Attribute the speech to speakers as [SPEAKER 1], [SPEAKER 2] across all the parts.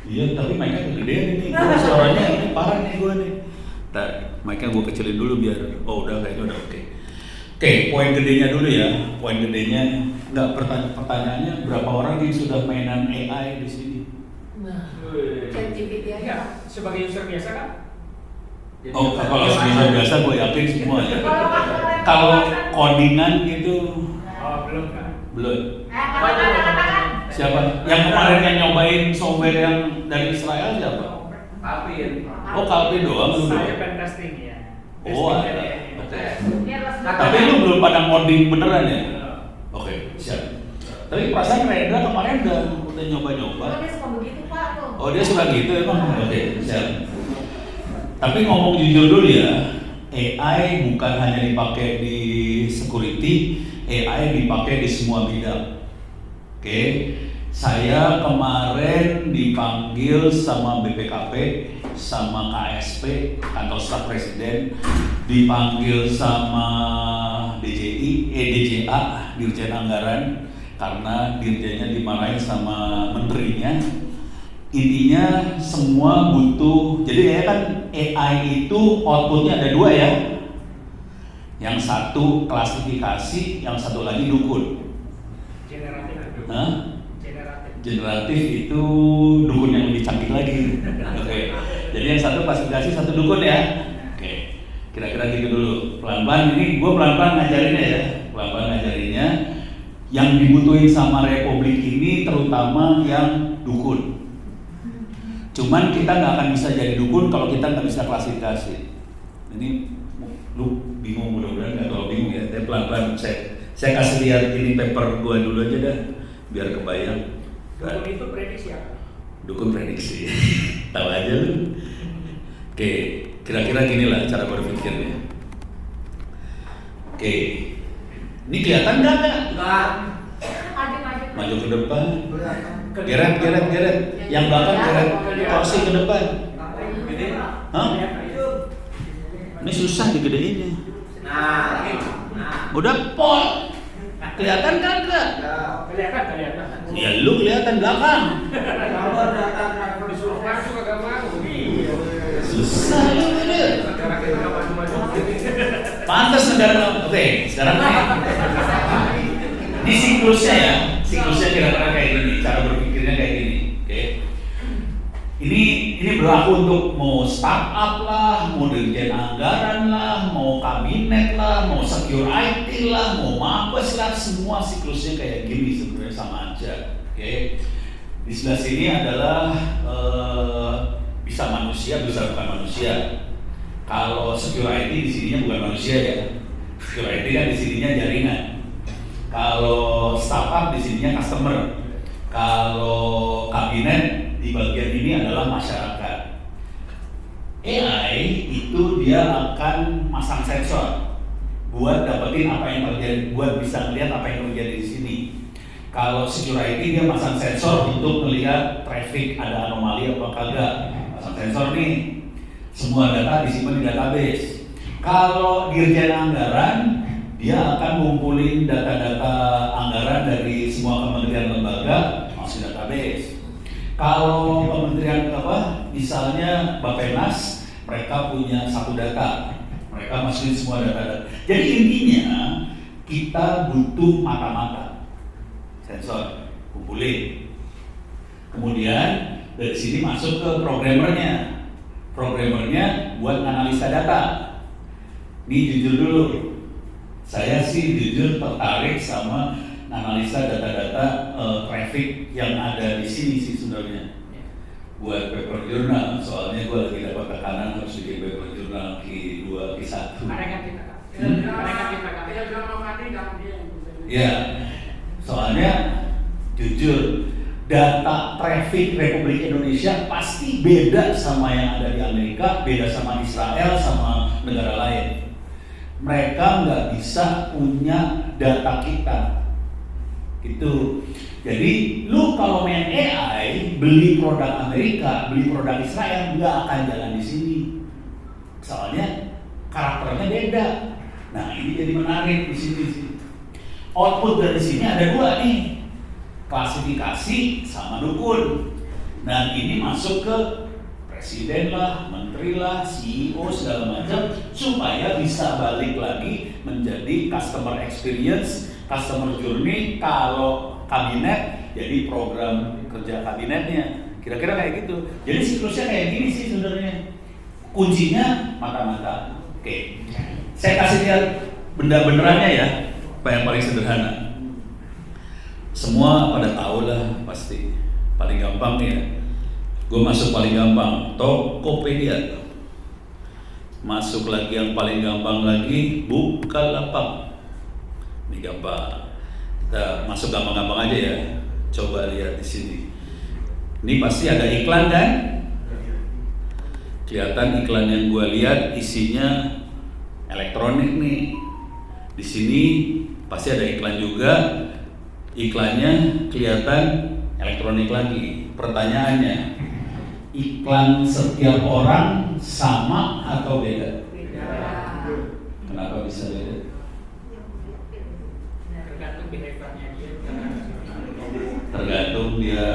[SPEAKER 1] Iya, tapi mic-nya kegedean ini. Gua suaranya ini parah nih gue nih. Ntar, mic-nya gue kecilin dulu biar. Oh udah, kayaknya udah oke. Oke, poin gedenya dulu ya. Poin gedenya, nggak pertanyaannya berapa orang yang sudah mainan AI di sini?
[SPEAKER 2] Nah, ChatGPT aja.
[SPEAKER 3] Sebagai user biasa kan?
[SPEAKER 1] Oh, kalau user biasa gue yakin semua ya. Kalau codingan gitu,
[SPEAKER 3] Belum kan?
[SPEAKER 1] belum. Siapa? Yang kemarin yang nyobain software yang dari Israel siapa?
[SPEAKER 3] Alvin.
[SPEAKER 1] Oh, Calvin doang lu.
[SPEAKER 3] Saya pen testing ya.
[SPEAKER 1] Oh,
[SPEAKER 3] Testing
[SPEAKER 1] ada.
[SPEAKER 3] dari-
[SPEAKER 1] Oke. Tapi lu belum pada ngoding beneran ya? Oke, siap. Tapi perasaan Rendra kemarin udah nyoba-nyoba.
[SPEAKER 2] Dia suka begitu Pak tuh.
[SPEAKER 1] Oh, dia suka gitu emang? Oke, siap. Tapi ngomong jujur dulu ya, AI bukan hanya dipakai di security, AI dipakai di semua bidang. Oke, saya kemarin dipanggil sama BPKP, sama KSP, kantor staf presiden, dipanggil sama DJA, Dirjen Anggaran, karena dirjennya dimarahin sama menterinya. Intinya semua butuh, jadi ya kan AI itu outputnya ada dua ya. Yang satu klasifikasi, yang satu lagi dukun.
[SPEAKER 3] Generatif.
[SPEAKER 1] Hah?
[SPEAKER 3] Generatif.
[SPEAKER 1] Generatif itu dukun yang lebih canggih lagi. Oke. Jadi yang satu klasifikasi, satu dukun ya. Oke. Kira-kira gitu dulu. Pelan-pelan ini gue pelan-pelan ngajarinnya ya. Pelan-pelan ngajarinnya. Yang dibutuhin sama Republik ini terutama yang dukun. Cuman kita nggak akan bisa jadi dukun kalau kita nggak bisa klasifikasi. Ini lu bingung, mudah-mudahan nggak terlalu bingung ya. Tapi pelan-pelan saya kasih lihat ini paper gua dulu aja dah, biar kebayang.
[SPEAKER 3] Dukun itu prediksi apa?
[SPEAKER 1] Dukun prediksi, tahu aja lu. Oke, kira-kira gini lah cara berpikirnya. Oke, ini kelihatan nggak?
[SPEAKER 4] Enggak.
[SPEAKER 2] Adem-adem.
[SPEAKER 1] Maju ke depan. Geret. Yang belakang geret kursi ke depan.
[SPEAKER 4] Gede.
[SPEAKER 1] Hah? Ini susah digedeinnya.
[SPEAKER 4] Nah,
[SPEAKER 1] Udah pol. Kelihatan kan enggak?
[SPEAKER 3] Kelihatan.
[SPEAKER 1] Ya lu kelihatan belakang.
[SPEAKER 4] kalau data
[SPEAKER 3] Disuruh masuk agak mau. Iya.
[SPEAKER 1] Susah lu ini.
[SPEAKER 3] Negara kita nggak maju-maju.
[SPEAKER 1] Pantas negara. Oke, sekarang nih. Ini siklusnya ya. Siklusnya kira-kira kayak gini. Cara berpikirnya kayak gini. Oke. Ini berlaku untuk mau startup lah, mau dirjen anggaran lah, mau kabinet lah, mau secure IT lah, mau mabes lah, semua siklusnya kayak gini sebenarnya sama aja. Oke. Di sebelah sini adalah bisa manusia, bisa bukan manusia. Kalau secure IT di sininya bukan manusia ya. Secure IT kan di sininya jaringan. Kalau startup di sininya customer. Kalau kabinet di bagian ini adalah masyarakat. AI itu dia akan masang sensor buat dapetin apa yang terjadi, buat bisa melihat apa yang terjadi di sini. Kalau security dia masang sensor untuk melihat traffic ada anomali apa kagak. Masang sensor nih, semua data disimpan di database. Kalau dirjen anggaran dia akan ngumpulin data-data anggaran dari semua kementerian lembaga masuk database. Kalau kementerian apa, misalnya Bappenas, mereka punya satu data, mereka masukin semua data-data. Jadi intinya kita butuh mata-mata, sensor, kumpulin. Kemudian dari sini masuk ke programmernya. Programmernya buat analisa data. Ini jujur dulu, saya sih jujur tertarik sama analisa data-data traffic yang ada di sini sih sebenarnya. Buat paper jurnal, soalnya gue lagi dapat tekanan harus bikin paper jurnal Q2, Q1.
[SPEAKER 3] Mereka kita kan.
[SPEAKER 1] Ya, soalnya jujur data traffic Republik Indonesia pasti beda sama yang ada di Amerika, beda sama Israel, sama negara lain. Mereka nggak bisa punya data kita. Itu. Jadi lu kalau main AI, beli produk Amerika, beli produk Israel nggak akan jalan di sini. Soalnya karakternya beda. Nah ini jadi menarik di sini sih. Output dari sini ada dua nih, klasifikasi sama dukun. Nah ini masuk ke presiden lah, menteri lah, CEO segala macam supaya bisa balik lagi menjadi customer experience, customer journey. Kalau kabinet jadi program kerja kabinetnya, kira-kira kayak gitu. Jadi siklusnya kayak gini sih sebenarnya. Kuncinya mata-mata. Oke, saya kasih lihat benda benerannya ya, apa yang paling sederhana. Semua pada tahu lah pasti. Paling gampang nih ya. Gue masuk paling gampang, Tokopedia. Masuk lagi yang paling gampang lagi, Bukalapak. Ini gampang. Kita masuk gampang-gampang aja ya. Coba lihat di sini. Ini pasti ada iklan kan? Kelihatan iklan yang gue lihat isinya elektronik nih. Di sini pasti ada iklan juga. Iklannya kelihatan elektronik lagi. Pertanyaannya, iklan setiap orang sama atau beda? Kenapa bisa beda?
[SPEAKER 3] Tergantung behaviornya dia.
[SPEAKER 1] Tergantung dia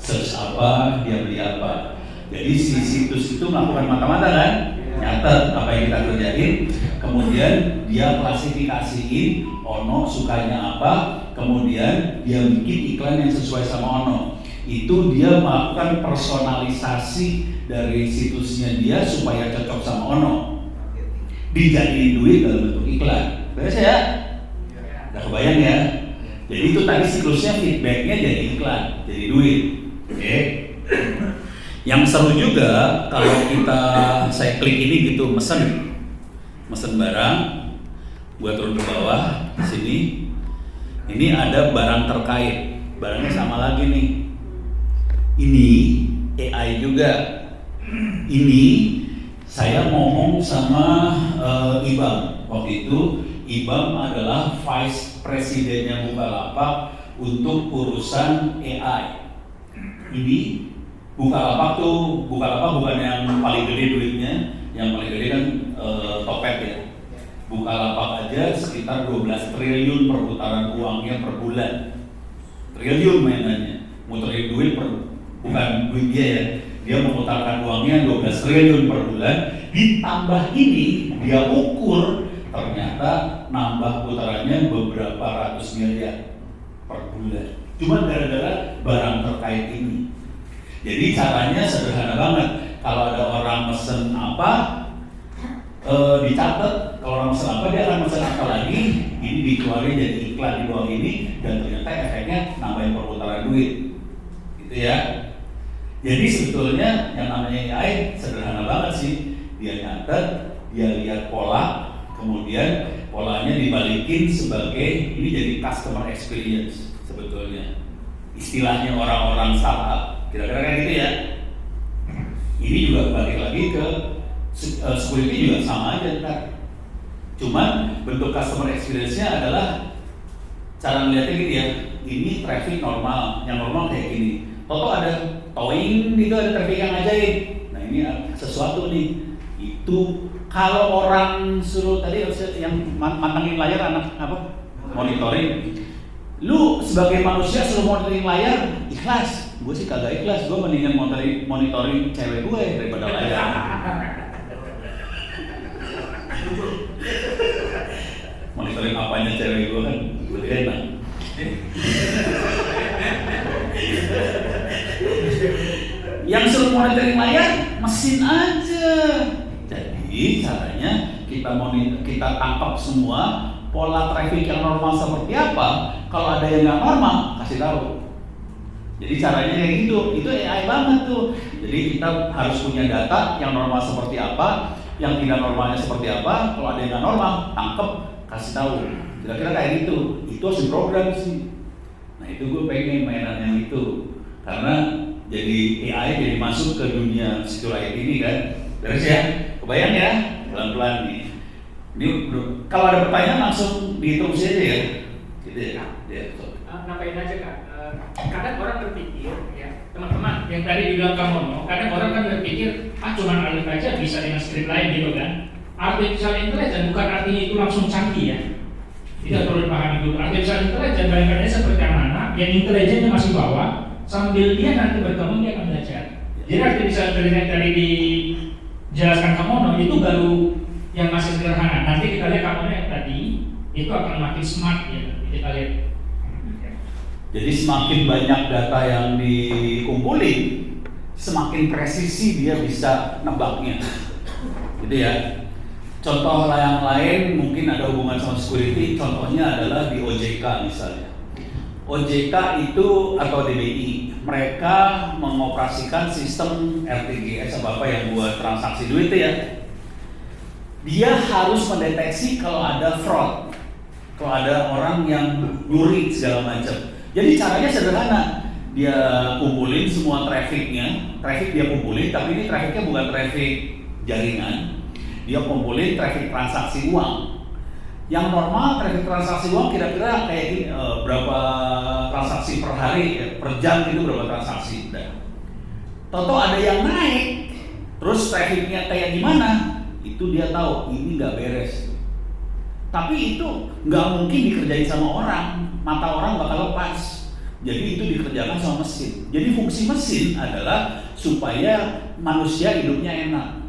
[SPEAKER 1] search apa, dia beli apa. Jadi si situs itu melakukan mata-mata kan, nyatet apa yang kita kerjain, kemudian dia klasifikasiin Ono sukanya apa, kemudian dia bikin iklan yang sesuai sama Ono. Itu dia melakukan personalisasi dari situsnya dia supaya cocok sama Ono. Dijadiin duit dalam bentuk iklan. Beres ya? Udah kebayang ya? Jadi itu tadi siklusnya feedbacknya jadi iklan, jadi duit. Oke. Yang seru juga kalau saya klik ini gitu, mesen barang, gua turun ke bawah sini. Ini ada barang terkait, barangnya sama lagi nih. Ini AI juga. Ini saya ngomong sama Ibam. Waktu itu Ibam adalah Vice Presidennya Bukalapak untuk urusan AI. Ini Bukalapak bukan yang paling gede duitnya, yang paling gede kan Topet ya. Bukalapak aja sekitar 12 triliun perputaran uangnya per bulan. Triliun mainannya, muterin duit bukan duit dia ya. Dia memutarkan uangnya 12 triliun per bulan. Ditambah ini dia ukur ternyata nambah putarannya beberapa ratus miliar per bulan. Cuma gara-gara barang terkait ini. Jadi caranya sederhana banget. Kalau ada orang mesen apa, dicatat. Kalau orang mesen apa, dia akan mesen apa lagi. Ini dikeluarin jadi iklan di bawah ini, dan ternyata efeknya nambahin perputaran duit. Gitu ya. Jadi sebetulnya yang namanya AI sederhana banget sih. Dia nyatet, dia lihat pola, kemudian polanya dibalikin sebagai ini jadi customer experience sebetulnya. Istilahnya orang-orang startup. Kira-kira kayak gitu ya. Ini juga balik lagi ke security juga sama aja ntar. Cuman bentuk customer experience-nya adalah cara melihatnya gitu ya. Ini traffic normal, yang normal kayak gini. Toto ada towing gitu, ada traffic yang ajaib. Nah ini sesuatu nih. Itu kalau orang suruh tadi yang mantengin layar anak apa? Monitoring. Lu sebagai manusia suruh monitoring layar ikhlas. Gue sih kagak ikhlas, gue mendingan monitoring cewek gue daripada layar. Monitoring apanya cewek gue kan lebih enak. Yang suruh monitoring layar mesin aja. Jadi caranya kita tangkap semua pola traffic yang normal seperti apa. Kalau ada yang nggak normal, kasih tahu. Jadi caranya kayak gitu, itu AI banget tuh. Jadi kita harus punya data yang normal seperti apa, yang tidak normalnya seperti apa. Kalau ada yang nggak normal, tangkep, kasih tahu. Kira-kira kayak gitu. Itu harus diprogram sih. Nah itu gue pengen mainan yang itu, karena jadi AI jadi masuk ke dunia security ini kan. Beres ya? Kebayang ya? Pelan-pelan nih. Ini kalau ada pertanyaan langsung diterus aja ya. Gitu ya.
[SPEAKER 3] Nambahin aja Kak. Kadang orang berpikir ya, teman-teman yang tadi bilang kamu, kadang orang kan berpikir cuman alif aja bisa dengan script lain gitu kan. Artificial intelligence bukan artinya itu langsung canggih ya. Tidak perlu dipahami dulu. Artificial intelligence kadang-kadang seperti yang mana, yang intelijennya masih bawah, sambil dia nanti berkembang dia akan belajar. Jadi artificial intelligence yang tadi dijelaskan Kamono itu baru yang masih sederhana. Nanti kita lihat Kamono yang tadi itu akan makin smart ya. Kita lihat.
[SPEAKER 1] Jadi semakin banyak data yang dikumpulin, semakin presisi dia bisa nebaknya. Gitu ya. Contoh yang lain mungkin ada hubungan sama security, contohnya adalah di OJK misalnya. OJK itu atau DBI, mereka mengoperasikan sistem RTGS apa yang buat transaksi duit ya. Dia harus mendeteksi kalau ada fraud, kalau ada orang yang nyuri segala macam. Jadi caranya sederhana, dia kumpulin semua traffic dia kumpulin, tapi ini trafficnya bukan traffic jaringan, dia kumpulin traffic transaksi uang. Yang normal traffic transaksi uang kira-kira kayak gini, berapa transaksi per hari, per jam itu berapa transaksi. Toto ada yang naik, terus trafficnya kayak gimana, itu dia tahu ini nggak beres. Tapi itu nggak mungkin dikerjain sama orang, mata orang bakal lepas. Jadi itu dikerjakan sama mesin. Jadi fungsi mesin adalah supaya manusia hidupnya enak.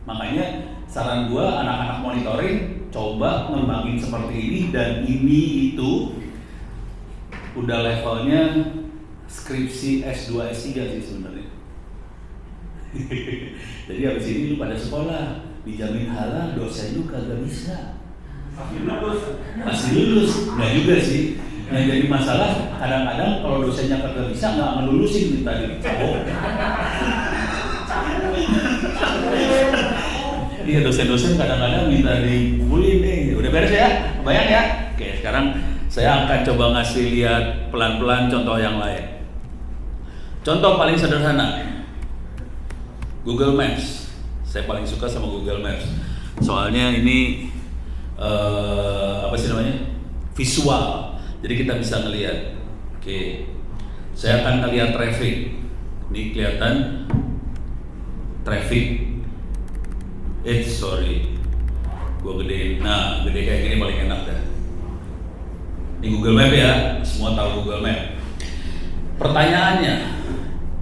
[SPEAKER 1] Makanya saran gua anak-anak monitoring coba ngembangin seperti ini, dan ini itu udah levelnya skripsi S2 S3 sih sebenarnya. Jadi habis ini lu pada sekolah dijamin halal, dosen lu kagak bisa. Masih lulus, nggak juga sih. Yang jadi masalah kadang-kadang kalau dosennya kagak bisa nggak ngelulusin tadi. Iya, dosen-dosen kadang-kadang minta dikumpulin deh. Udah beres ya? Bayang ya? Oke, sekarang saya akan coba ngasih lihat pelan-pelan contoh yang lain. Contoh paling sederhana, Google Maps. Saya paling suka sama Google Maps. Soalnya ini apa sih namanya? Visual. Jadi kita bisa ngelihat. Oke. Saya akan ngelihat traffic. Ini kelihatan traffic. Sorry. Gua gedein. Nah, gede kayak gini paling enak dah. Ini Google Map ya. Semua tahu Google Map. Pertanyaannya,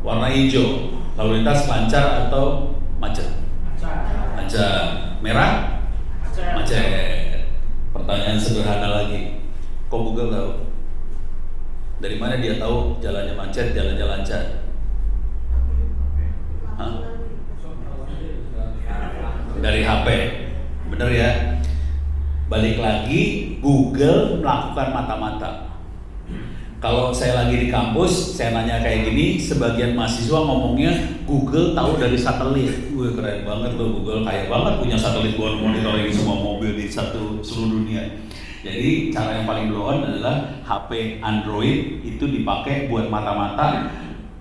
[SPEAKER 1] warna hijau, lalu lintas lancar atau macet? Lancar. Merah? Macet. Pertanyaan sederhana lagi. Kok Google tahu? Dari mana dia tahu jalannya macet, jalannya lancar? Hah? Dari HP. Bener ya? Balik lagi, Google melakukan mata-mata. Kalau saya lagi di kampus, saya nanya kayak gini, sebagian mahasiswa ngomongnya Google tahu dari satelit. Wih, keren banget loh, Google kaya banget punya satelit buat monitoring semua mobil di seluruh dunia. Jadi cara yang paling blow on adalah HP Android itu dipakai buat mata-mata.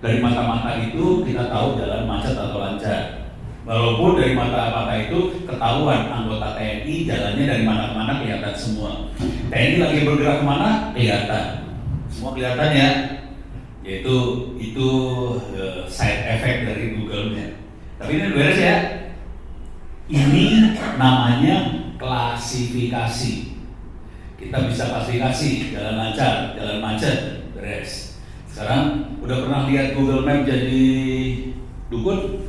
[SPEAKER 1] Dari mata-mata itu kita tahu jalan macet atau lancar. Walaupun dari mata-mata itu ketahuan anggota TNI jalannya dari mana ke mana kelihatan semua. TNI lagi bergerak kemana kelihatan. Semua kelihatan ya. Yaitu itu side effect dari Google-nya. Tapi ini beres ya. Ini namanya klasifikasi. Kita bisa klasifikasi jalan lancar, jalan macet, beres. Sekarang udah pernah lihat Google Map jadi dukun?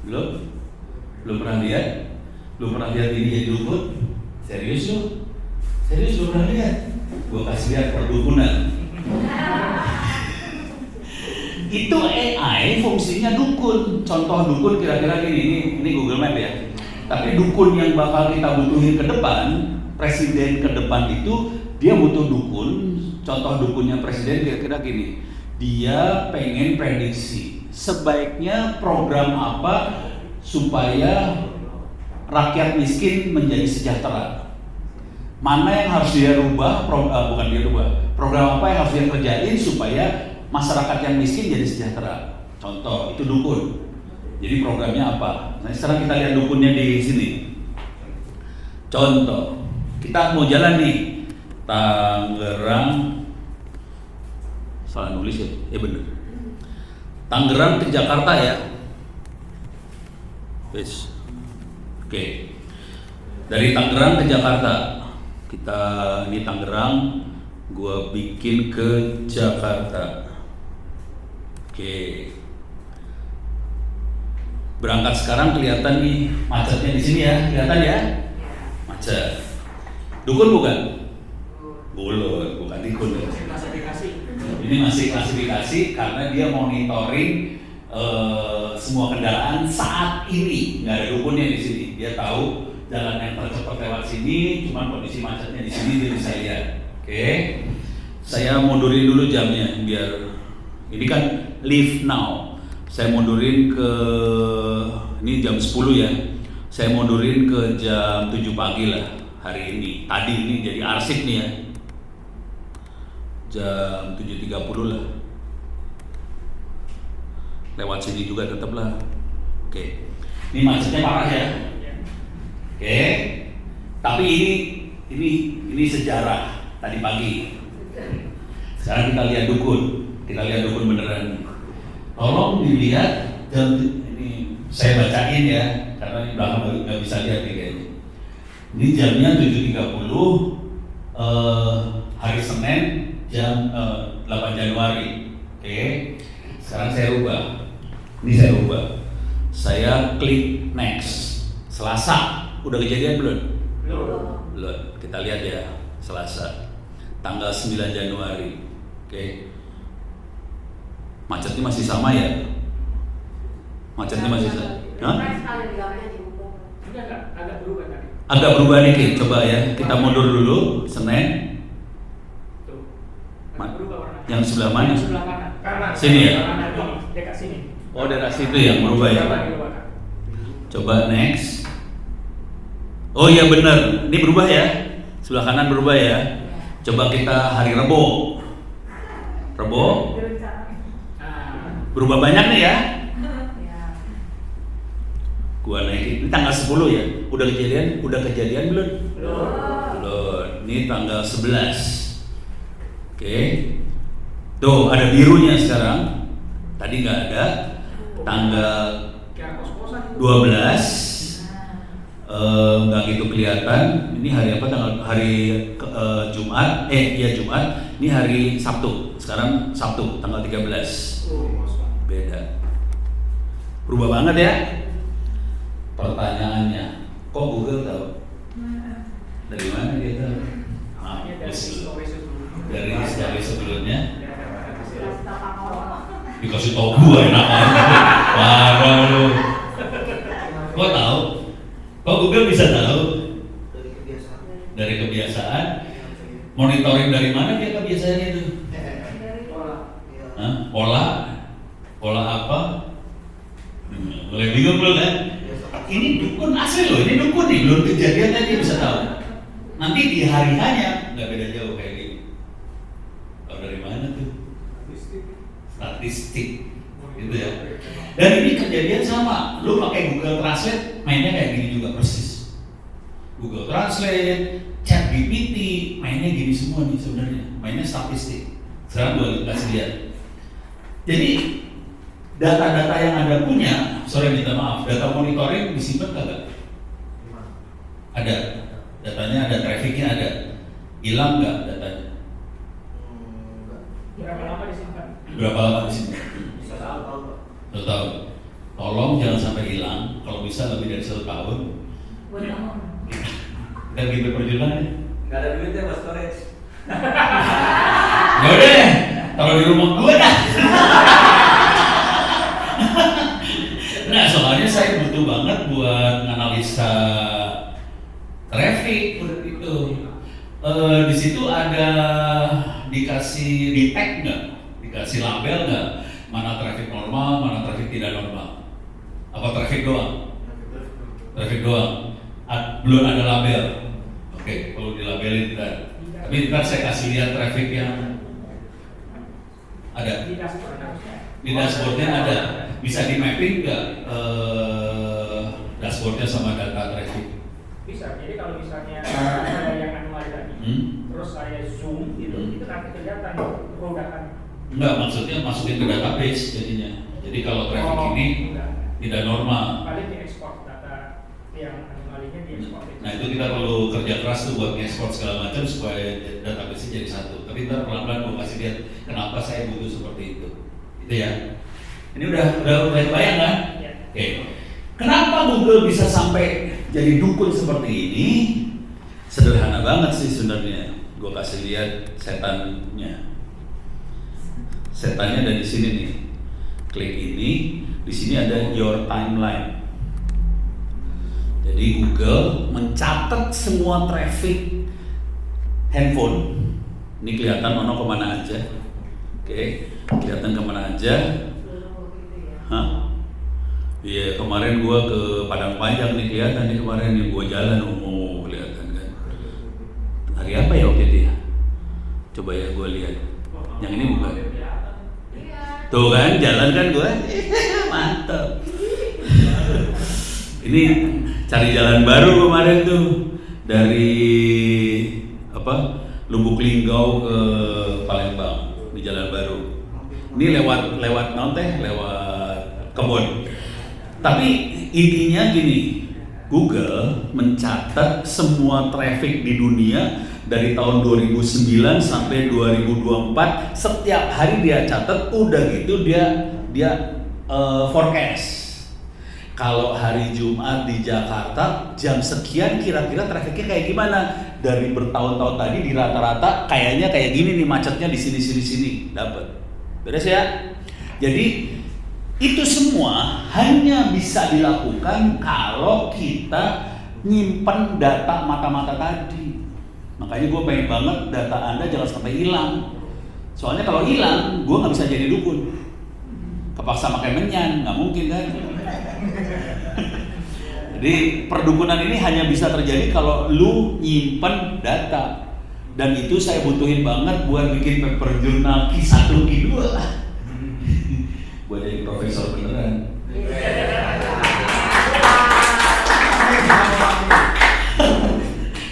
[SPEAKER 1] Belum? Belum pernah lihat? Belum pernah lihat ini jadi dukun? Serius lu? Serius belum pernah lihat? Gua kasih lihat perdukunan. Itu AI fungsinya dukun. Contoh dukun kira-kira gini, ini Google Map ya. Tapi dukun yang bakal kita butuhin ke depan, presiden ke depan itu dia butuh dukun. Contoh dukunnya presiden kira-kira gini. Dia pengen prediksi sebaiknya program apa supaya rakyat miskin menjadi sejahtera. Mana yang harus dia rubah, bukan dia rubah. Program apa yang harus dia kerjain supaya masyarakat yang miskin jadi sejahtera. Contoh, itu dukun. Jadi programnya apa? Nah, sekarang kita lihat dukunnya di sini. Contoh, kita mau jalan nih Tangerang, salah nulis ya? Bener. Tangerang ke Jakarta ya. Yes. Oke. Dari Tangerang ke Jakarta. Kita ini Tangerang Gua bikin ke Jakarta. Oke. Berangkat sekarang kelihatan nih macetnya di sini ya, kelihatan ya? Macet. Dukun bukan? Bukan dukun.
[SPEAKER 3] Klasifikasi.
[SPEAKER 1] Ini masih klasifikasi karena dia monitoring semua kendaraan saat ini. Nggak ada dukunnya di sini. Dia tahu jalan yang tercepat lewat sini, cuma kondisi macetnya di sini dia bisa lihat. Oke. Saya mundurin dulu jamnya biar ini kan leave now. Saya mundurin ke ini jam 10 ya. Saya mundurin ke jam 7 pagi lah hari ini. Tadi ini jadi arsip nih ya. Jam 7.30 lah. Lewat sini juga tetap lah. Oke. Ini macetnya parah ya. Oke. Tapi ini sejarah tadi pagi. Sekarang kita lihat dukun. Kita lihat dukun beneran. Tolong dilihat jam ini saya bacain ya karena ini belakang nggak bisa lihat nih kayaknya. Ini jamnya 7.30 hari Senin jam 8 Januari. Oke. Sekarang saya rubah. Ini saya rubah. Saya klik next. Selasa udah kejadian belum? Belum. Kita lihat ya Selasa tanggal 9 Januari. Oke. Macetnya masih sama ya? Macetnya masih sama? Hah?
[SPEAKER 3] Agak berubah tadi.
[SPEAKER 1] Agak berubah dikit, coba ya. Kita mundur dulu, Senin.
[SPEAKER 3] Tuh. Agak berubah warnanya.
[SPEAKER 1] Yang sebelah mana?
[SPEAKER 3] Yang sebelah kanan.
[SPEAKER 1] Sini ya?
[SPEAKER 3] Kanan ini, dekat sini.
[SPEAKER 1] Oh, daerah situ yang berubah ya?
[SPEAKER 3] Coba dirubahkan.
[SPEAKER 1] Coba next. Oh iya benar, ini berubah ya? Sebelah kanan berubah ya? Coba kita hari Rebo. Rebo. Berubah banyak nih ya? Gua naikin. Ini tanggal 10 ya? Udah kejadian belum? Belum. Ini tanggal 11. Oke. Tuh ada birunya sekarang. Tadi nggak ada. Tanggal 12. Nggak gitu kelihatan. Ini hari apa? Jumat. Iya Jumat. Ini hari Sabtu. Sekarang Sabtu tanggal 13. Beda. Berubah banget ya. Pertanyaannya, kok Google tahu? Dari mana dia tahu? Dari history sebelumnya. Dikasih tahu gua enak aja. Parah lu. Kok tahu? Kok Google bisa tahu? Dari kebiasaan. Monitoring dari mana dia kebiasaannya itu? Hah? Pola apa? Boleh bingung belum kan? Ini dukun asli loh, ini dukun nih, belum kejadian aja bisa tahu. Nanti di hari hanya nggak beda jauh kayak gini. Tahu dari mana tuh? Statistik, gitu ya. Dan ini kejadian sama, lu pakai Google Translate, mainnya kayak gini juga persis. Google Translate, ChatGPT, mainnya gini semua nih sebenarnya, mainnya statistik. Sekarang gue kasih lihat. Jadi data-data yang Anda punya, minta maaf, data monitoring disimpan kagak? Ada, datanya ada, trafficnya ada. Hilang nggak datanya?
[SPEAKER 3] Berapa lama disimpan?
[SPEAKER 1] Berapa lama disimpan?
[SPEAKER 4] 1 tahun.
[SPEAKER 1] 1 tahun. Tolong jangan sampai hilang. Kalau bisa lebih dari 1 tahun. Kita gitu perjuangan ya.
[SPEAKER 4] Nggak ada duitnya buat storage.
[SPEAKER 1] Ya udah, taruh di rumah gue dah. Nah, soalnya saya butuh banget buat analisa traffic itu. Di situ ada dikasih di tag nggak, dikasih label nggak, mana traffic normal, mana traffic tidak normal. Apa traffic doang? Traffic doang. Belum ada label. Oke, perlu dilabelin tidak. Tapi ntar saya kasih lihat traffic yang ada. Di dashboardnya ada. Bisa di mapping nggak dashboardnya sama data traffic?
[SPEAKER 3] Bisa. Jadi kalau misalnya ada yang anomali tadi, terus saya zoom gitu, itu nanti kelihatan perudahan.
[SPEAKER 1] Enggak, maksudnya masukin ke database jadinya. Jadi kalau traffic ini tidak normal.
[SPEAKER 3] Paling diekspor data yang anomalinya di ekspor.
[SPEAKER 1] Nah itu kita perlu kerja keras tuh buat ekspor segala macam supaya database-nya jadi satu. Tapi ntar pelan-pelan gue kasih lihat kenapa saya butuh seperti itu. Itu ya. Ini udah bayang kan?
[SPEAKER 3] Ya.
[SPEAKER 1] Oke. Kenapa Google bisa sampai jadi dukun seperti ini? Sederhana banget sih sebenarnya. Gue kasih lihat setannya. Setannya ada di sini nih. Klik ini, di sini ada your timeline. Jadi Google mencatat semua traffic handphone. Ini kelihatan ono kemana aja. Oke, kelihatan kemana aja. Hah? Iya, kemarin gua ke Padang Panjang nih kelihatan nih kemarin nih gua jalan kelihatan kan. Hari apa ya waktu itu ya? Coba ya gua lihat. Yang ini bukan. Tuh kan, jalan kan gua. Mantap. Ini cari jalan baru kemarin tuh dari Lubuk Linggau ke Palembang di jalan baru. Ini lewat kebun. Tapi intinya gini, Google mencatat semua traffic di dunia dari tahun 2009 sampai 2024. Setiap hari dia catat, udah gitu dia forecast. Kalau hari Jumat di Jakarta jam sekian kira-kira trafiknya kayak gimana? Dari bertahun-tahun tadi di rata-rata kayaknya kayak gini nih macetnya di sini dapat. Beres ya? Jadi itu semua hanya bisa dilakukan kalau kita nyimpen data mata-mata tadi. Makanya gue pengen banget data Anda jangan sampai hilang. Soalnya kalau hilang, gue nggak bisa jadi dukun. Kepaksa pakai menyan, nggak mungkin kan? Jadi perdukunan ini hanya bisa terjadi kalau lu nyimpen data. Dan itu saya butuhin banget buat bikin paper jurnal Q1, Q2. Buat jadi profesor beneran.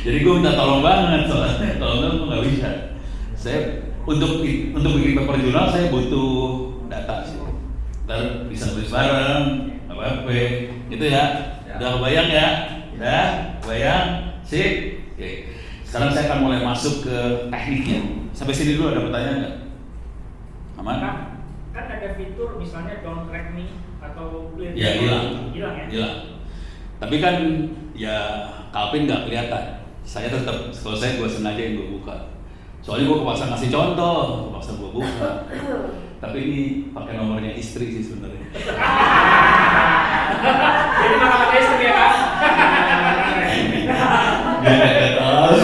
[SPEAKER 1] Jadi gue minta tolong banget soalnya gue nggak bisa. Saya untuk bikin paper jurnal saya butuh data sih. Ntar bisa tulis bareng, apa gitu ya. Udah kebayang ya? Udah kebayang? Sip? Oke. Sekarang saya akan mulai masuk ke tekniknya. Sampai sini dulu ada pertanyaan nggak? Aman?
[SPEAKER 3] Kan ada fitur misalnya don't track me atau clear.
[SPEAKER 1] Ya hilang
[SPEAKER 3] ya?
[SPEAKER 1] Hilang. Tapi kan ya Calvin nggak kelihatan. Saya tetap, kalau saya gue sengaja yang gue buka. Soalnya gue kepaksa ngasih contoh, kepaksa gue buka. Tapi ini pakai nomornya istri sih sebenarnya.
[SPEAKER 3] Jadi nama istri ya kan?
[SPEAKER 1] Dia nggak tahu.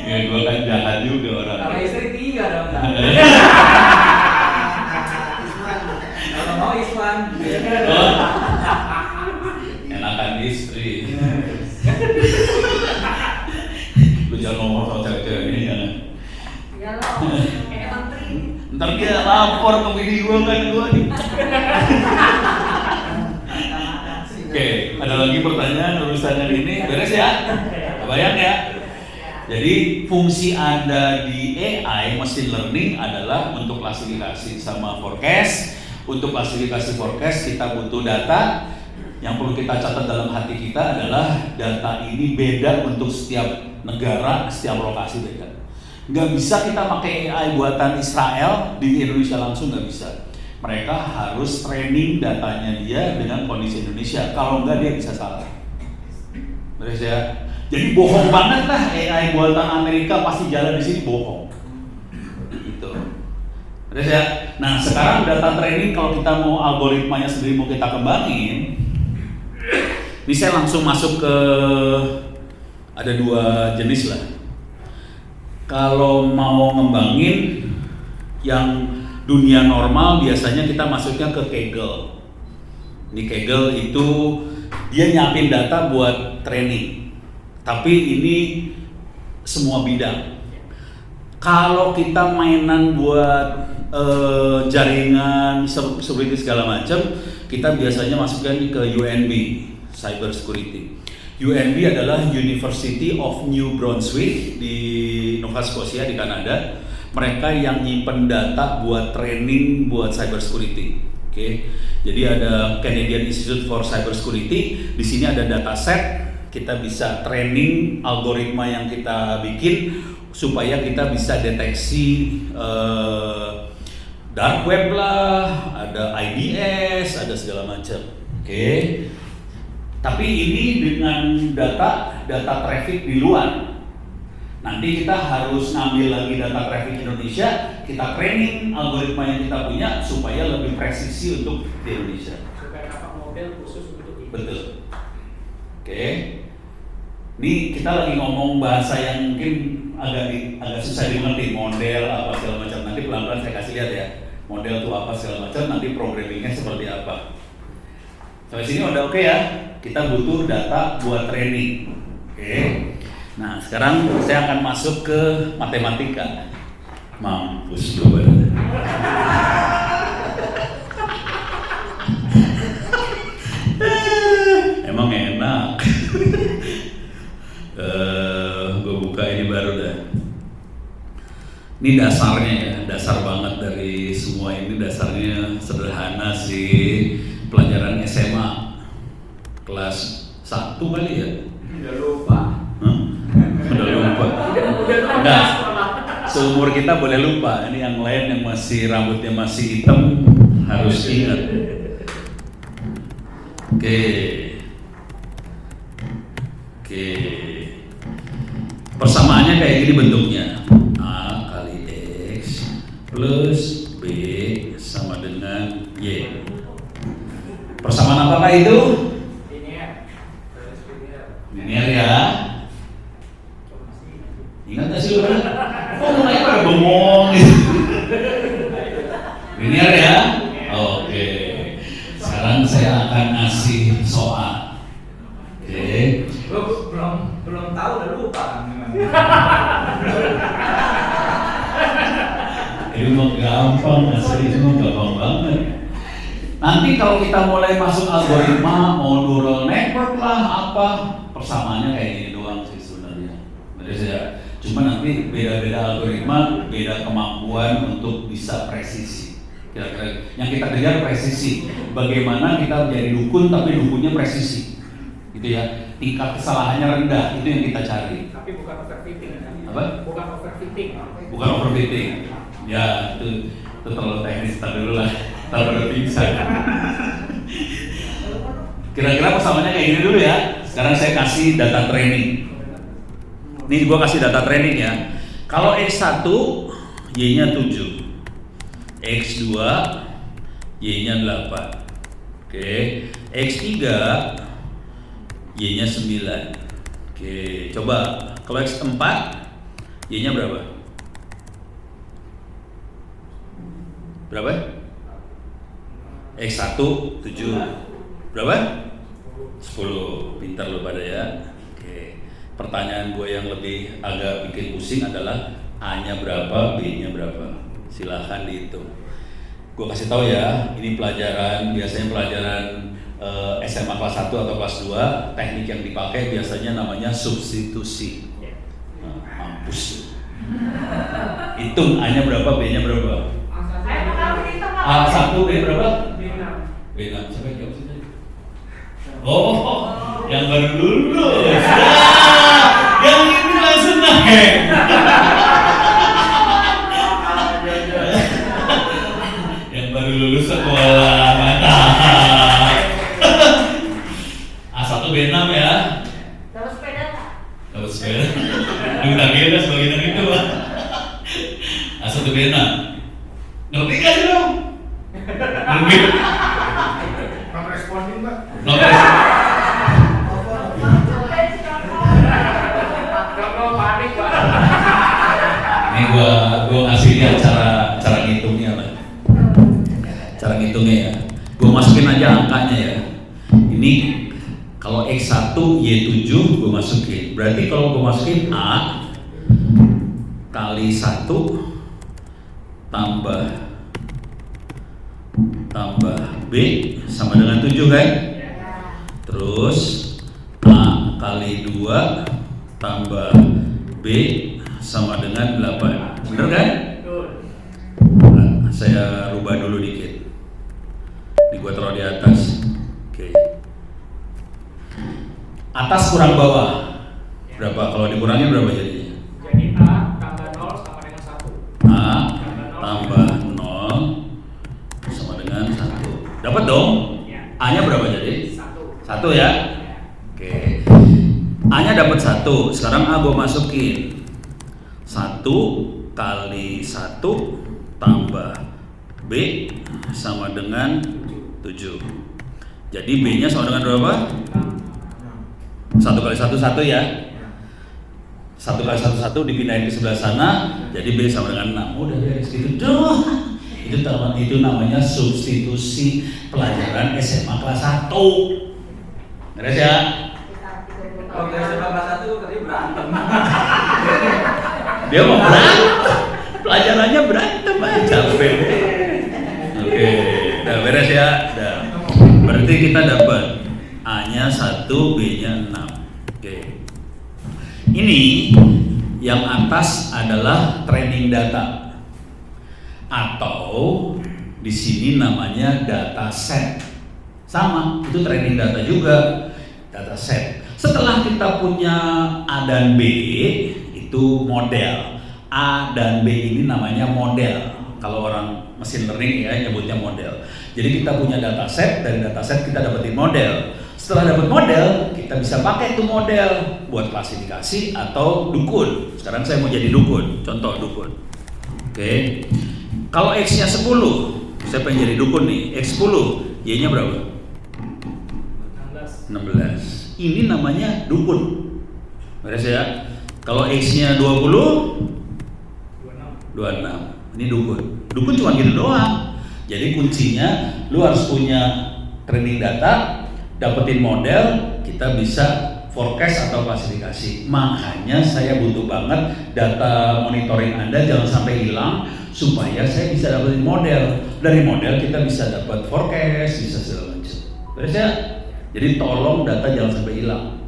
[SPEAKER 1] Ya gue kan jahat juga orang.
[SPEAKER 4] Kalau istri 3 dong. Kalau mau Isman.
[SPEAKER 1] Oh. Enakan istri. Lu jangan ngomong soal cewek-cewek ini jangan.
[SPEAKER 2] Ya loh, kayak menteri.
[SPEAKER 1] Ntar dia lapor ke bini gue kan gue nih. Oke, ada lagi pertanyaan urusan yang ini beres ya? Kebayang ya? Jadi fungsi Anda di AI machine learning adalah untuk klasifikasi sama forecast. Untuk klasifikasi forecast kita butuh data. Yang perlu kita catat dalam hati kita adalah data ini beda untuk setiap negara, setiap lokasi beda. Nggak bisa kita pakai AI buatan Israel di Indonesia langsung, nggak bisa. Mereka harus training datanya dia dengan kondisi Indonesia. Kalau nggak dia bisa salah. Beres ya? Jadi bohong banget lah AI buatan Amerika pasti jalan di sini bohong. Gitu. Beres ya? Nah sekarang data training kalau kita mau algoritmanya sendiri mau kita kembangin. Ini saya langsung masuk ke ada 2 jenis lah. Kalau mau ngembangin yang dunia normal biasanya kita masuknya ke Kaggle. Ini Kaggle itu dia nyiapin data buat training. Tapi ini semua bidang. Kalau kita mainan buat jaringan security segala macam, kita biasanya masukkan ke UNB, Cyber Security. UNB adalah University of New Brunswick di Nova Scotia di Kanada. Mereka yang nyimpen data buat training buat cyber security. Oke. Jadi ada Canadian Institute for Cybersecurity. Di sini ada dataset. Kita bisa training algoritma yang kita bikin supaya kita bisa deteksi dark web lah, ada IDS, ada segala macam. Oke. Tapi ini dengan data traffic di luar. Nanti kita harus ngambil lagi data traffic Indonesia, kita training algoritma yang kita punya supaya lebih presisi untuk di Indonesia.
[SPEAKER 3] Supaya dapat model khusus untuk itu.
[SPEAKER 1] Betul. Oke. Ini kita lagi ngomong bahasa yang mungkin agak susah dimengerti, model apa segala macam. Nanti pelan-pelan saya kasih lihat ya. Model itu apa segala macam, nanti programmingnya seperti apa. Sampai sini udah oke ya. Kita butuh data buat training. Oke. Nah, sekarang saya akan masuk ke matematika. Mampus lu. Emang enak. Gue buka ini baru dah. Ini dasarnya ya, dasar banget dari semua ini. Dasarnya sederhana sih, pelajaran SMA kelas 1 kali ya.
[SPEAKER 4] Udah lupa.
[SPEAKER 1] Udah lupa. Enggak. Seumur kita boleh lupa. Ini yang lain yang masih rambutnya masih hitam harus ingat. Oke. Persamaannya kayak gini bentuknya. A kali X plus B sama dengan Y. Persamaan apakah itu? Linear ya. Ingat gak sih lu? Oh, mulai pada bengong gitu. Linear ya? Oke. Sekarang saya akan ngasih soal. Oke.
[SPEAKER 4] Belum tahu udah lupa memang.
[SPEAKER 1] Ini mah gampang, asli itu mah gampang banget. Nanti kalau kita mulai masuk algoritma, mau neural network lah apa, persamaannya kayak gini doang sih sebenarnya. Benar ya. Cuma nanti beda-beda algoritma, beda kemampuan untuk bisa presisi. Kira-kira yang kita kejar presisi. Bagaimana kita menjadi dukun tapi dukunnya presisi, gitu ya. Tingkat kesalahannya rendah, itu yang kita cari.
[SPEAKER 3] Tapi bukan overfitting kan?
[SPEAKER 1] Apa?
[SPEAKER 3] Bukan overfitting.
[SPEAKER 1] Bukan overfitting. Ya itu terlalu teknis, tar dulu lah. Tar udah pingsan. Kira-kira persamaannya kayak gini dulu ya. Sekarang saya kasih data training. Nih gua kasih data training ya. Kalau X1 Y-nya 7, X2 Y-nya 8. Oke, X3 Y-nya 9. Oke, coba kalau X4 Y-nya berapa? Berapa? X1 7. Berapa? 10. Pintar lo pada ya. Oke. Pertanyaan gue yang lebih agak bikin pusing adalah A-nya berapa, B-nya berapa. Silahkan dihitung. Gue kasih tahu ya, ini pelajaran, biasanya pelajaran SMA kelas 1 atau kelas 2, teknik yang dipakai biasanya namanya substitusi. Mampus. Hitung A-nya berapa, B-nya berapa? A1, B berapa? B6. Siapa yang jawab sih tadi? Oh, yang baru lulus. Yang ini langsung naik. Yang baru lulus sekolah, mantap. A1, B6 ya.
[SPEAKER 2] Dapat sepeda tak?
[SPEAKER 1] Dapat sepeda. Minta beda sebagian itu, Pak. A1, B6. Ngerti gak sih dong? Mungkin.
[SPEAKER 3] Not responding, Pak.
[SPEAKER 1] Not responding.
[SPEAKER 3] Kalau panik, Pak.
[SPEAKER 1] Ini gua ngasih lihat cara ngitungnya lah. Cara ngitungnya ya. Gua masukin aja angkanya ya. Ini kalau X1 Y7 gua masukin. Berarti kalau gua masukin A kali 1 tambah B sama dengan 7 kan? Terus A kali 2 tambah B sama dengan 8. Bener kan? Nah, saya rubah dulu dikit. Ini gua taruh di atas. Oke. Atas kurang bawah. Berapa? Kalau dikurangi berapa jadinya?
[SPEAKER 3] Jadi A tambah 0 sama dengan 1.
[SPEAKER 1] A tambah 0 sama dengan 1. Dapat dong?
[SPEAKER 3] Ya.
[SPEAKER 1] A-nya berapa jadi?
[SPEAKER 3] 1.
[SPEAKER 1] 1 ya? Oke. A-nya dapat 1. Sekarang A gua masukin. 1 kali 1 tambah B sama dengan 7. Jadi B-nya sama dengan berapa? 1 kali 1 1 ya. 1 kali 1 1 dipindahin ke sebelah sana, jadi B sama dengan 6. Udah beres gitu doang. Itu namanya substitusi pelajaran SMA kelas 1. Beres ya?
[SPEAKER 4] Oke, SMA kelas 1 tadi berantem.
[SPEAKER 1] Dia mau berantem. Pelajarannya berantem aja, capek. Oke, udah beres ya. Udah. Berarti kita dapat A-nya 1, B-nya 6. Oke. Ini yang atas adalah training data. Atau di sini namanya data set. Sama, itu training data juga, data set. Setelah kita punya A dan B, itu model. A dan B ini namanya model. Kalau orang mesin learning ya nyebutnya model. Jadi kita punya data set, dari data set kita dapetin model. Setelah dapat model, kita bisa pakai itu model buat klasifikasi atau dukun. Sekarang saya mau jadi dukun, contoh dukun. Oke. Kalau X-nya 10, saya pengen jadi dukun nih. X 10, Y-nya berapa? 16. Ini namanya dukun. Beres ya? Kalau X-nya 20, 26. Ini dukun. Dukun cuma gitu doang. Jadi kuncinya lu harus punya training data, dapetin model, kita bisa forecast atau klasifikasi. Makanya saya butuh banget data monitoring Anda jangan sampai hilang supaya saya bisa dapetin model. Dari model kita bisa dapat forecast, bisa segala macam. Beres ya? Jadi tolong data jangan sampai hilang.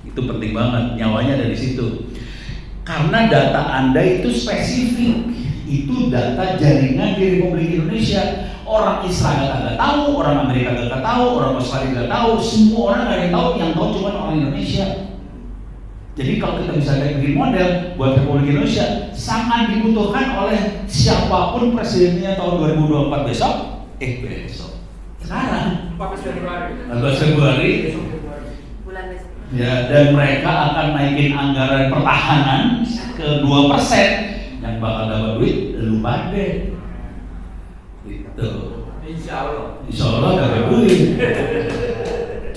[SPEAKER 1] Itu penting banget, nyawanya ada di situ. Karena data Anda itu spesifik, itu data jaringan di Republik Indonesia. Orang Israel nggak tahu, orang Amerika nggak tahu, orang Australia nggak tahu, semua orang nggak ada yang tahu, yang tahu cuma orang Indonesia. Jadi kalau kita bisa bikin model buat Republik Indonesia, sangat dibutuhkan oleh siapapun presidennya tahun 2024 besok. Sekarang 14 Februari.
[SPEAKER 2] Bulan besok.
[SPEAKER 1] Ya, dan mereka akan naikin anggaran pertahanan ke 2%. Yang bakal dapat duit lu pada. Gitu. Insya Allah dapat duit.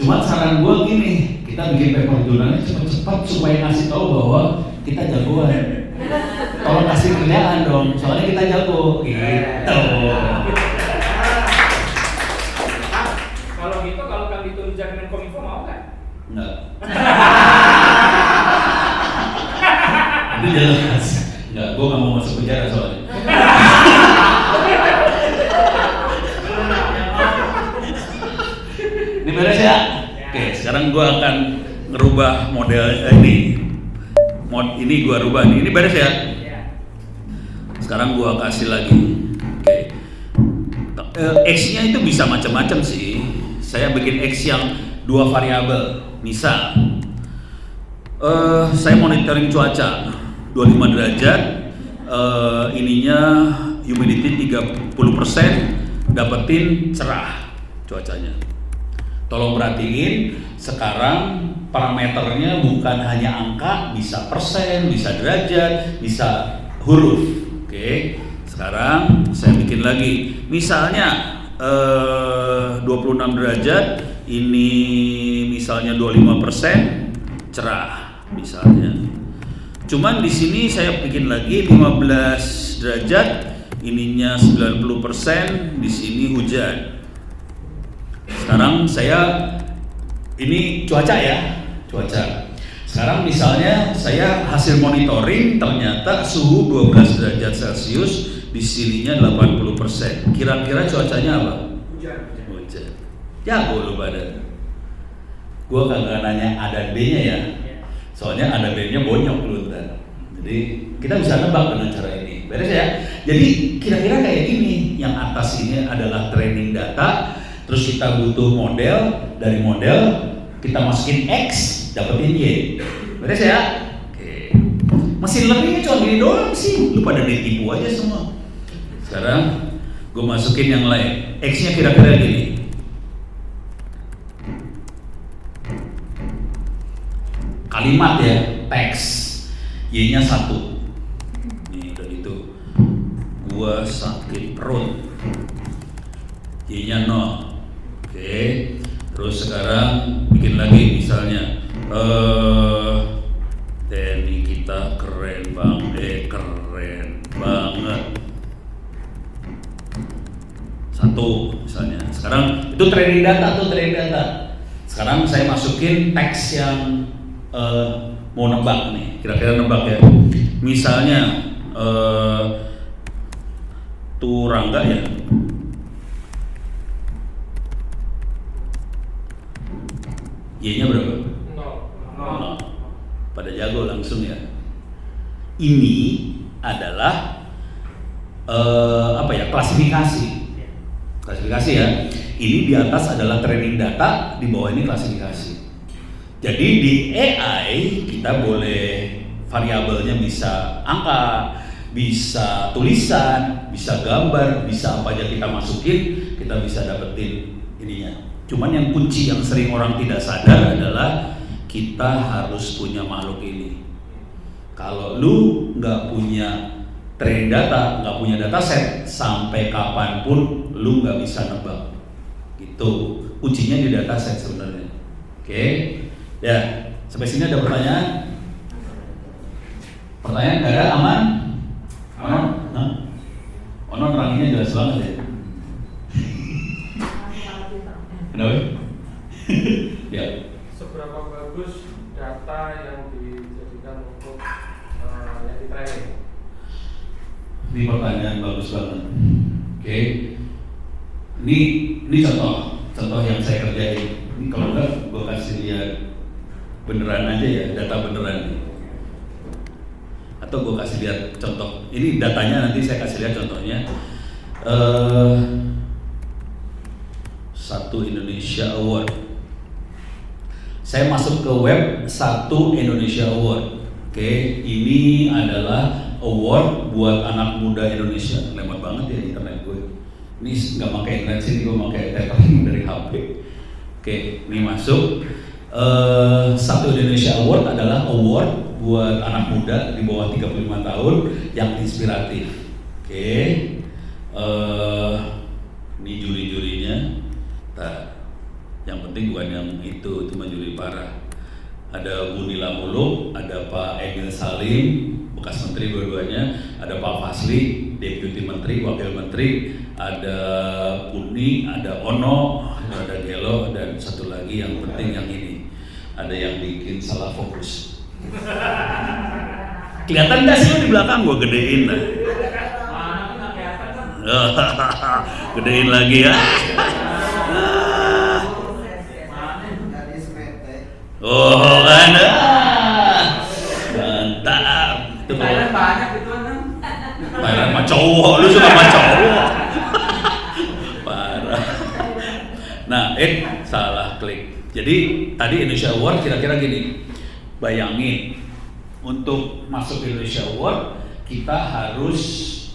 [SPEAKER 1] Cuma saran gua gini, kita bikin paper jurnalnya cepat-cepat supaya ngasih tahu bahwa kita jagoan. Tolong kasih kerjaan dong, soalnya kita jago. Gitu.
[SPEAKER 3] Kalau gitu, kalau kami turun jaminan Kominfo mau nggak?
[SPEAKER 1] Enggak. Itu jelas. Enggak, gue gak mau masuk penjara soalnya. Ini beres ya? Oke, sekarang gue akan ngerubah model ini. Ini gue rubah nih. Ini beres ya? Sekarang gue kasih lagi. Oke. X-nya itu bisa macam-macam sih. Saya bikin X yang 2 variabel. Misal, saya monitoring cuaca 25 derajat, ininya humidity 30%, dapetin cerah cuacanya. Tolong perhatiin, sekarang parameternya bukan hanya angka, bisa persen, bisa derajat, bisa huruf. Oke, sekarang saya bikin lagi. Misalnya 26 derajat, ini misalnya 25% cerah misalnya. Cuman di sini saya bikin lagi 15 derajat, ininya 90%, di sini hujan. Sekarang saya ini cuaca ya, cuaca. Sekarang misalnya saya hasil monitoring ternyata suhu 12 derajat Celcius, di sininya 80%. Kira-kira cuacanya apa? Hujan. Jago lu badan. Gua kagak nanya A dan B-nya ya. Soalnya A dan B-nya bonyok lu ntar. Jadi kita bisa nebak dengan cara ini. beres ya. Jadi kira-kira kayak gini, yang atas ini adalah training data, terus kita butuh model, dari model kita masukin X, dapetin Y, beres ya. Oke. Mesin learningnya cuma gini doang sih, lu pada ditipu aja semua. Sekarang gue masukin yang lain, X-nya kira-kira gini. Kalimat ya, teks, Y-nya 1. Nih udah gitu. Gua sakit perut. Y-nya 0. Oke. Terus sekarang bikin lagi misalnya Denny kita keren banget, keren banget. 1 misalnya. Sekarang itu training data tuh, training data. Sekarang saya masukin teks yang mau nebak nih, kira-kira nebak ya. Misalnya Turangga ya. Y-nya berapa? 0. Pada jago langsung ya. Ini adalah klasifikasi. Klasifikasi ya. Ini di atas adalah training data, di bawah ini klasifikasi. Jadi di AI kita boleh variabelnya bisa angka, bisa tulisan, bisa gambar, bisa apa aja kita masukin, kita bisa dapetin ininya. Cuman yang kunci yang sering orang tidak sadar adalah kita harus punya makhluk ini. Kalau lu nggak punya training data, nggak punya dataset, sampai kapanpun lu nggak bisa nebak. Gitu. Kuncinya di dataset sebenarnya. Oke. Ya, sampai sini ada pertanyaan? Pertanyaan nggak ada? Aman? Aman? Onon ranginya jelas banget ya. Kenapa? Ya.
[SPEAKER 5] Seberapa bagus data yang dijadikan untuk yang di training?
[SPEAKER 1] Ini pertanyaan bagus banget. Oke. Ini contoh yang saya kerjain. Ini kalau enggak gue kasih lihat beneran aja ya, data beneran. Atau gue kasih lihat contoh. Ini datanya nanti saya kasih lihat contohnya. 1 Indonesia Award. Saya masuk ke web 1 Indonesia Award. Oke, ini adalah award buat anak muda Indonesia. Lemot banget ya internet gue. Ini nggak pakai internet sih, gue pakai tapping dari HP. Oke, ini masuk. 1 Indonesia Award adalah award buat anak muda di bawah 35 tahun yang inspiratif. Oke, ini juri-jurinya. Nah, yang penting bukan yang itu mah juri parah. Ada Bu Nila Muluk, ada Pak Emil Salim, bekas menteri dua-duanya, ada Pak Fasli, deputi menteri, wakil menteri, ada Puni, ada Ono, ada Gelo, dan satu lagi yang penting yang ini, ada yang bikin salah fokus. Kelihatan nggak sih di belakang gua gedein lah. Gedein lagi ya. Oh kan, mantap.
[SPEAKER 4] Thailand banyak itu kan.
[SPEAKER 1] Thailand mah cowok, lu suka sama cowok. Parah. Nah, salah klik. Jadi tadi Indonesia Award kira-kira gini. Bayangin, untuk masuk Indonesia Award kita harus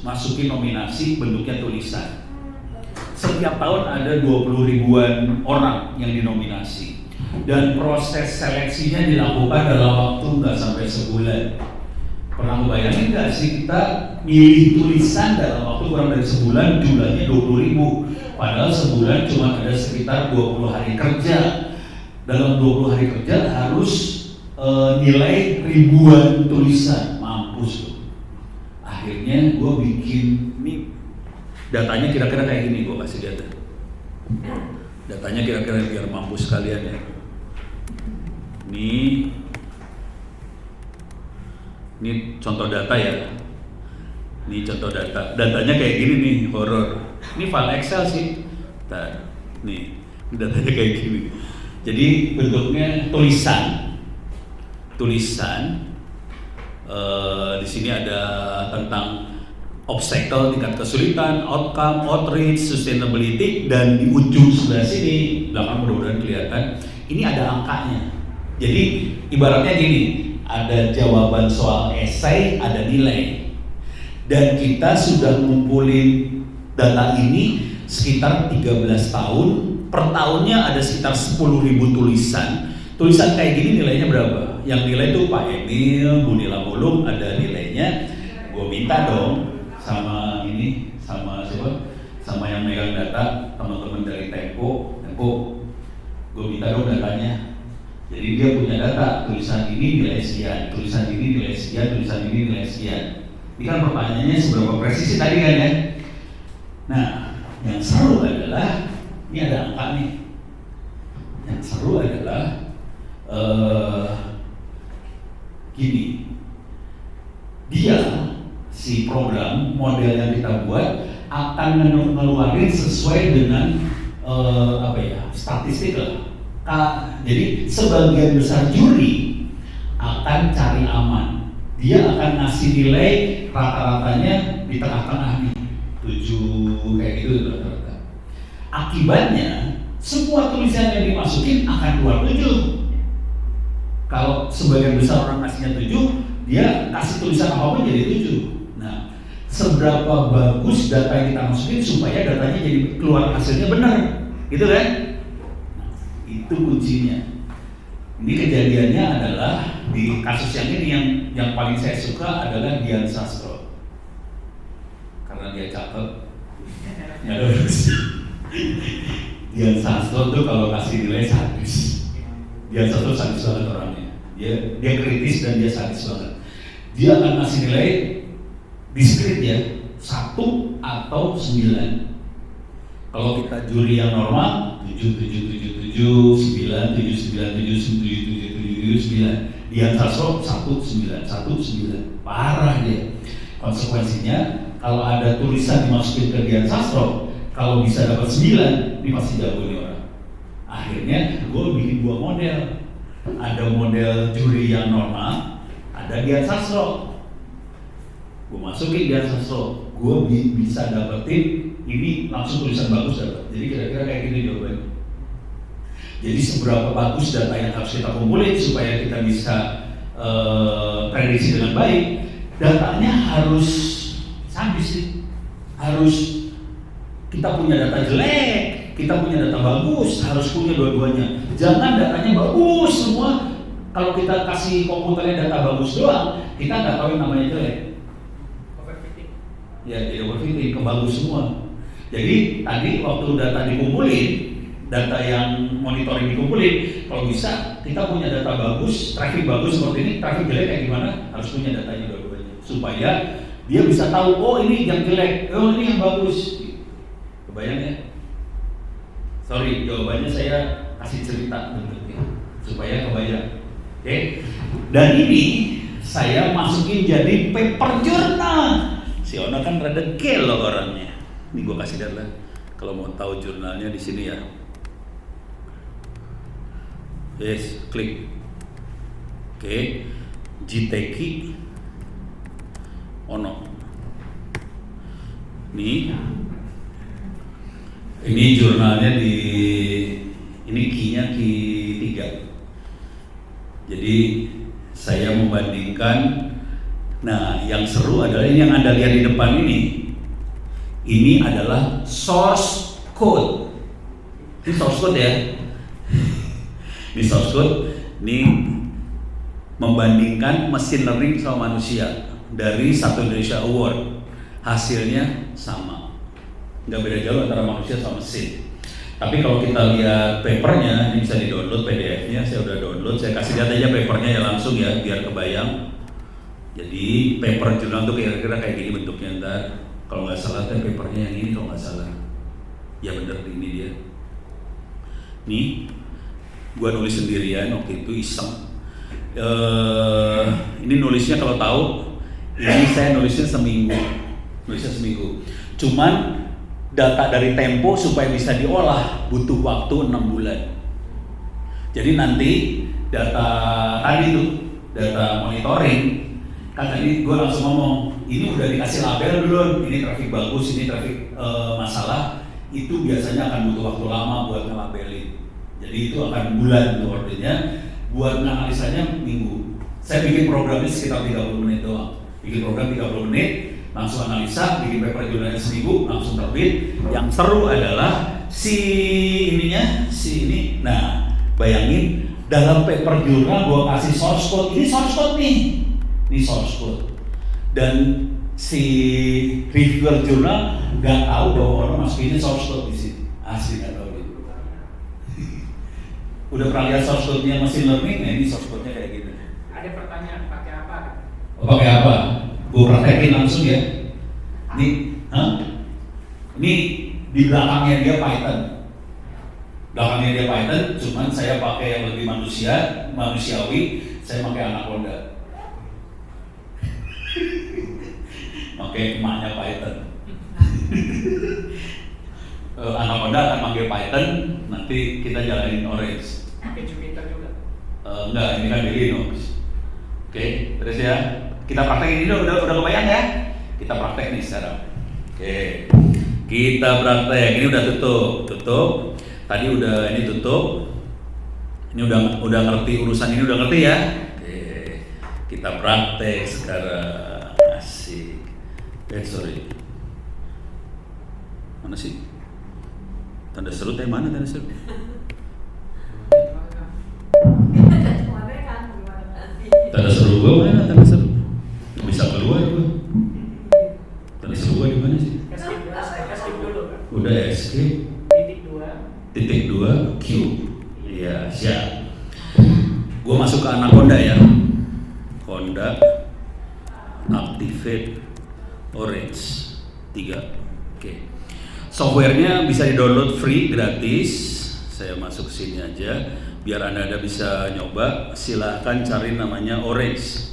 [SPEAKER 1] masukin nominasi bentuknya tulisan. Setiap tahun ada 20 ribuan orang yang dinominasi. Dan proses seleksinya dilakukan dalam waktu nggak sampai sebulan. Pernah ngebayangin nggak sih kita milih tulisan dalam waktu kurang dari sebulan, jumlahnya 20 ribu. Padahal sebulan cuma ada sekitar 20 hari kerja. Dalam 20 hari kerja harus nilai ribuan tulisan, mampus loh. Akhirnya gue bikin nih datanya kira-kira kayak gini, gue kasih data. Datanya kira-kira biar mampus kalian ya. Ini contoh data ya. Ini contoh data. Datanya kayak gini nih, horor. Ini file Excel sih. Nah, nih datanya kayak gini. Jadi bentuknya tulisan. Di sini ada tentang obstacle, tingkat kesulitan, outcome, outreach, sustainability, dan di ujung sebelah sini, belakang mudah-mudahan kelihatan, ini ada angkanya. Jadi ibaratnya gini, ada jawaban soal esai, ada nilai. Dan kita sudah ngumpulin data ini sekitar 13 tahun, per tahunnya ada sekitar 10.000 tulisan. Tulisan kayak gini nilainya berapa? Yang nilai itu Pak Emil, Bu Nila Muluk, ada nilainya. Gue minta dong sama ini, sama siapa? Sama yang megang data, teman-teman dari Tempo, gue minta dong datanya. Jadi dia punya data, tulisan ini nilai sekian, tulisan ini nilai sekian, tulisan ini nilai sekian. Ini kan pertanyaannya seberapa presisi tadi kan ya? Nah, yang seru adalah, ini ada angka nih. Yang seru adalah gini, dia si program model yang kita buat akan ngeluarin sesuai dengan statistik lah. Jadi sebagian besar juri akan cari aman. Dia akan ngasih nilai rata-ratanya di tengah-tengah nih, 7 kayak gitu rata-rata. Akibatnya semua tulisan yang dimasukin akan keluar 7. Kalau sebagian besar orang kasihnya 7, dia kasih tulisan apapun jadi 7. Nah, seberapa bagus data yang kita masukin supaya datanya jadi keluar hasilnya benar, gitu kan? Nah, itu kuncinya. Ini kejadiannya adalah di kasus yang ini yang paling saya suka adalah Dian Sastro, karena dia cakep. Dian Sastro tuh kalau kasih nilai sadis. Dian Sastro sadis banget orangnya. Dia kritis dan dia sadis banget. Dia akan kasih nilai diskrit ya, 1 atau 9. Kalau kita juri yang normal 7, 7, 7, 7, 9, 7, 9, 7, 7, 7, 7, 9. Dian Sastro 1, 9, 1, 9. Parah dia. Konsekuensinya kalau ada tulisan dimasukin ke Dian Sastro, kalau bisa dapat 9, ini pasti jago nih orang. Akhirnya gue bikin 2 model. Ada model juri yang normal, ada Dian Sastro. Gue masukin Dian Sastro, gue bisa dapetin ini langsung tulisan bagus dapat. Jadi kira-kira kayak gini jawabannya. Jadi seberapa bagus data yang harus kita kumpulin supaya kita bisa prediksi dengan baik. Datanya harus sadis sih. Harus kita punya data jelek, kita punya data bagus, harus punya dua-duanya. Jangan datanya bagus semua. Kalau kita kasih komputernya data bagus doang, kita nggak tahu yang namanya jelek.
[SPEAKER 3] Overfitting.
[SPEAKER 1] Ya, tidak overfitting, kebagus semua. Jadi tadi waktu data dikumpulin, data yang monitoring dikumpulin, kalau bisa kita punya data bagus, traffic bagus seperti ini, traffic jelek kayak gimana, harus punya datanya dua-duanya. Supaya dia bisa tahu, oh ini yang jelek, oh ini yang bagus. Kebayang ya? Sorry, jawabannya saya kasih cerita bentuknya supaya kebayang. Oke? Dan ini saya masukin jadi paper jurnal. Si Ono kan rada gelo orangnya. Ini gue kasih lihat lah. Kalau mau tahu jurnalnya di sini ya. Yes, klik. Oke. Jiteki Ono. Ini jurnalnya ini key-nya key 3. Jadi saya membandingkan. Nah, yang seru adalah ini yang Anda lihat di depan ini. Ini adalah source code. Ini source code ya. Ini source code. Ini membandingkan mesin learning sama manusia dari Satu Indonesia Award. Hasilnya sama. Nggak beda jauh antara manusia sama mesin. Tapi kalau kita lihat papernya, ini bisa di-download PDF-nya, saya udah download, saya kasih lihat aja papernya ya langsung ya, biar kebayang. Jadi paper jurnal tuh kira-kira kayak gini bentuknya ntar. Kalau nggak salah kan papernya yang ini kalau nggak salah. Ya bener ini dia. Nih, gua nulis sendirian waktu itu iseng. Ini nulisnya kalau tahu, ini saya nulisnya seminggu. Cuman data dari Tempo supaya bisa diolah butuh waktu 6 bulan. Jadi nanti data tadi tuh, data monitoring, kan tadi gue langsung ngomong, ini udah dikasih label dulu, ini traffic bagus, ini traffic masalah, itu biasanya akan butuh waktu lama buat ngelabelin. Jadi itu akan bulan tuh artinya, buat nganalisanya minggu. Saya bikin programnya sekitar 30 menit doang. Bikin program 30 menit, langsung analisa, bikin paper jurnalnya seminggu, langsung terbit. Yang seru adalah si ini. Nah, bayangin dalam paper jurnal gua kasih source code. Ini source code nih. Ini source code. Dan si reviewer jurnal nggak tahu bahwa orang masukin source code di sini. Asli nggak tahu gitu. Udah pernah lihat source code-nya machine learning? Nah, ini source code-nya kayak gini.
[SPEAKER 3] Ada pertanyaan, pakai apa?
[SPEAKER 1] Pakai apa? Gue praktekin langsung ya. Ini di belakangnya dia Python. Cuman saya pakai yang lebih manusiawi. Saya pakai Anaconda. Pakai emaknya Python. Anaconda akan panggil Python. Nanti kita jalanin Orange.
[SPEAKER 3] Pakai Jupyter juga.
[SPEAKER 1] Enggak, ini kan di Linux. Oke, terus ya. Kita praktekin ini udah kebayang ya? Kita praktek nih sekarang. Oke. Kita praktek. Ini udah tutup. Tadi udah ini tutup. Ini udah ngerti urusan ini udah ngerti ya? Oke. Kita praktek sekarang. Asik. Sorry. Mana sih? Tanda seru mana tanda seru? Tanda seru gue mana tanda seru? Nggak bisa keluar gue. Tanda seru gue di mana sih?
[SPEAKER 3] Escape dulu kan?
[SPEAKER 1] Udah escape. Titik 2 Q. Iya siap. Gue masuk ke Anaconda ya. Honda Activate Orange 3. Oke. Softwarenya bisa di-download free gratis. Saya masuk sini aja. Biar Anda bisa nyoba, silahkan cari namanya Orange.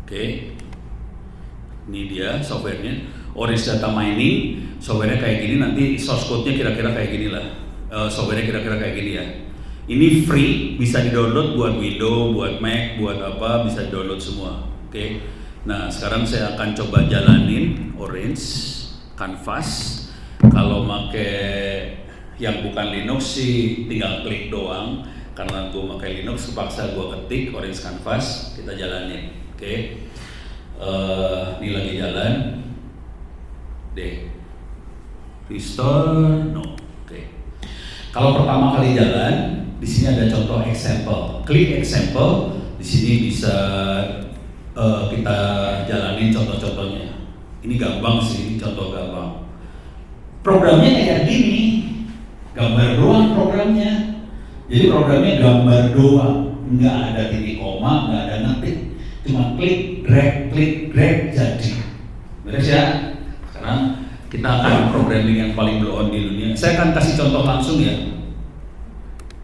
[SPEAKER 1] Oke. Ini dia softwarenya. Orange Data Mining. Softwarenya kayak gini, nanti source code-nya kira-kira kayak gini lah. Softwarenya kira-kira kayak gini ya. Ini free, bisa di-download buat Windows, buat Mac, buat apa, bisa di-download semua. Oke. Nah, sekarang saya akan coba jalanin Orange Canvas. Kalau pakai yang bukan Linux sih tinggal klik doang. Karena gue pakai Linux, kepaksa gue ketik Orange Canvas, kita jalanin. Oke. Ini lagi jalan. Restore, no. Oke. Kalau pertama kali jalan, di sini ada contoh example. Klik example, di sini bisa kita jalanin contoh-contohnya. Ini gampang sih, contoh gampang. Programnya kayak gini, gambar doang programnya. Jadi programnya gambar doang, nggak ada titik koma, nggak ada ngetik, cuma klik drag jadi. Beres ya? Sekarang kita akan programming yang paling blow on di dunia. Saya akan kasih contoh langsung ya.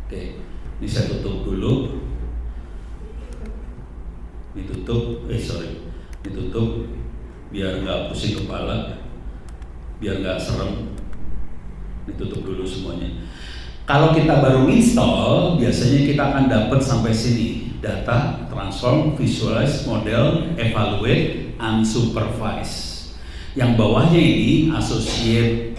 [SPEAKER 1] Oke, ini saya tutup dulu. Ini tutup biar nggak pusing kepala, biar nggak serem. Ini tutup dulu semuanya. Kalau kita baru install, biasanya kita akan dapat sampai sini: data, transform, visualize, model, evaluate, unsupervised. Yang bawahnya ini associate,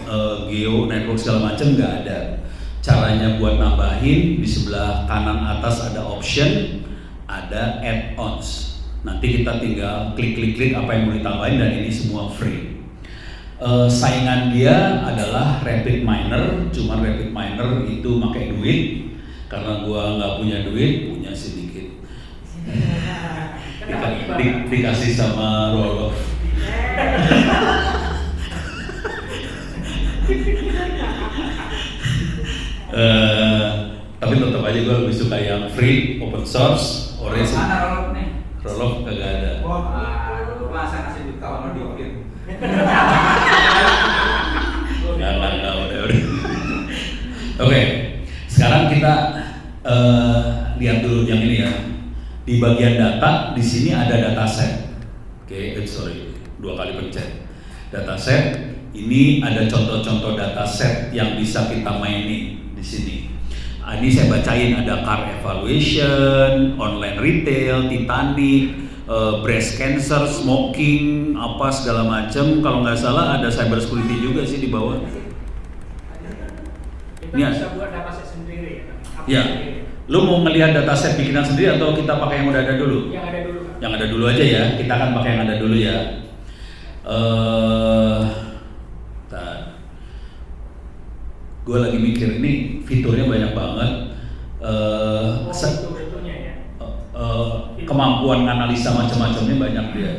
[SPEAKER 1] geo, network segala macam nggak ada. Caranya buat nambahin, di sebelah kanan atas ada option, ada add-ons. Nanti kita tinggal klik apa yang mau ditambahin, dan ini semua free. Saingan dia adalah RapidMiner, cuma RapidMiner itu pakai duit. Karena gua nggak punya duit, punya sedikit. Dikasih sama Roloff. Tapi tetap aja gue lebih suka yang free, open source, Orange.
[SPEAKER 4] Mana Roloff nih?
[SPEAKER 1] Roloff kagak ada.
[SPEAKER 4] Wah, masa kasih duit kawan lo dikit.
[SPEAKER 1] Nggak, udah. Oke, sekarang kita lihat dulu yang ini ya. Di bagian data, di sini ada dataset. Oke, dua kali pencet. Dataset, ini ada contoh-contoh dataset yang bisa kita mainin di sini. Ini saya bacain, ada car evaluation, online retail, Titanic, breast cancer, smoking, apa segala macam. Kalau nggak salah ada cyber security juga sih di bawah.
[SPEAKER 3] Kita
[SPEAKER 1] Iya.
[SPEAKER 3] bisa buat dataset sendiri ya.
[SPEAKER 1] Ya, lu mau ngelihat dataset bikinan sendiri atau kita pakai yang udah ada dulu?
[SPEAKER 3] Yang ada dulu Kak.
[SPEAKER 1] Yang ada dulu aja ya, kita akan pakai yang ada dulu ya. Gue lagi mikir ini fiturnya banyak banget.
[SPEAKER 3] Fiturnya ya.
[SPEAKER 1] Kemampuan analisa macam-macamnya banyak dia.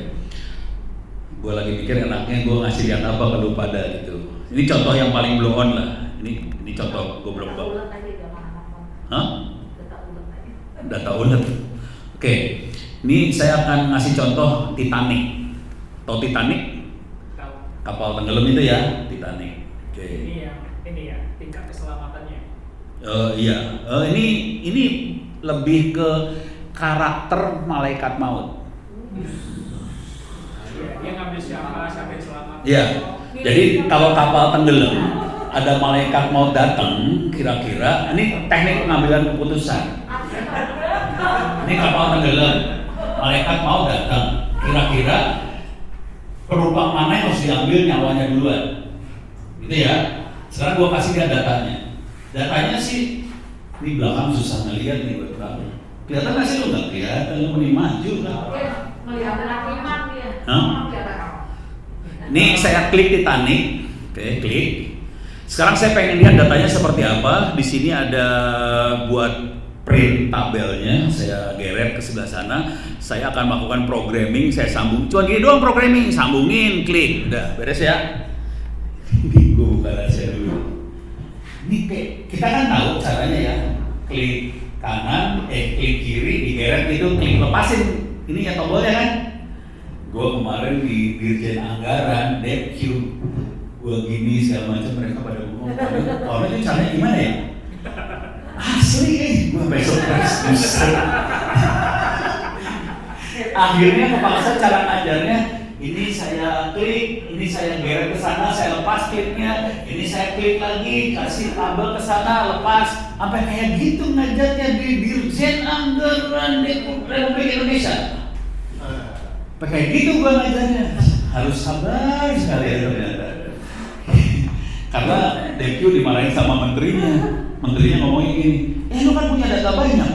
[SPEAKER 1] Gue lagi mikir enaknya gue ngasih lihat apa ke lu pada gitu. Ini contoh yang paling blow on lah. Ini contoh gue belum bawa.
[SPEAKER 2] Ulet aja jangan apa.
[SPEAKER 1] Hah?
[SPEAKER 2] Data ulet aja.
[SPEAKER 1] Data ulet. Oke. Ini saya akan ngasih contoh Titanic. Tahu Titanic?
[SPEAKER 3] Tahu.
[SPEAKER 1] Kapal tenggelam itu ya, Titanic. Oke.
[SPEAKER 3] Ini ya tingkat keselamatannya.
[SPEAKER 1] Iya. Ini lebih ke karakter malaikat maut.
[SPEAKER 3] Dia ngambil siapa sampai selamat.
[SPEAKER 1] Iya. Jadi kalau kapal tenggelam, ada malaikat maut datang, kira-kira ini teknik pengambilan keputusan. Ini kapal tenggelam, malaikat maut datang, kira-kira penumpang mana yang harus diambil nyawanya duluan, gitu ya. Sekarang gua kasih lihat datanya. Datanya sih di belakang susah ngeliat nih buat kamu. Kelihatan nggak sih? Lu nggak kelihatan, lu mending maju kan?
[SPEAKER 2] Dia melihat iman dia.
[SPEAKER 1] Hah? Ini saya klik Titanic, oke, klik. Sekarang saya pengen lihat datanya seperti apa. Di sini ada buat print tabelnya, saya geret ke sebelah sana. Saya akan melakukan programming, saya sambung. Cuma gini doang programming, sambungin, klik, udah beres ya. Ini gue buka rahasia dulu. Ini kita kan tahu caranya ya, klik kanan, klik kiri, digeret itu, klik lepasin. Ini ya tombolnya kan. Gue kemarin di Dirjen Anggaran, DepQ, gue gini segala macam, mereka pada ngomong, kalau itu caranya gimana ya? Asli gue besok buset. Akhirnya kepaksa cara ngajarnya, ini saya klik, ini saya geret ke sana, saya lepas kliknya, ini saya klik lagi, kasih tabel ke sana, lepas, sampai kayak gitu ngajarnya di Dirjen Anggaran Republik Indonesia. Kayak gitu gua ngajarnya, harus sabar sekali ya ternyata. Karena DepQ dimarahin sama menterinya ngomongin gini, lu kan punya data banyak.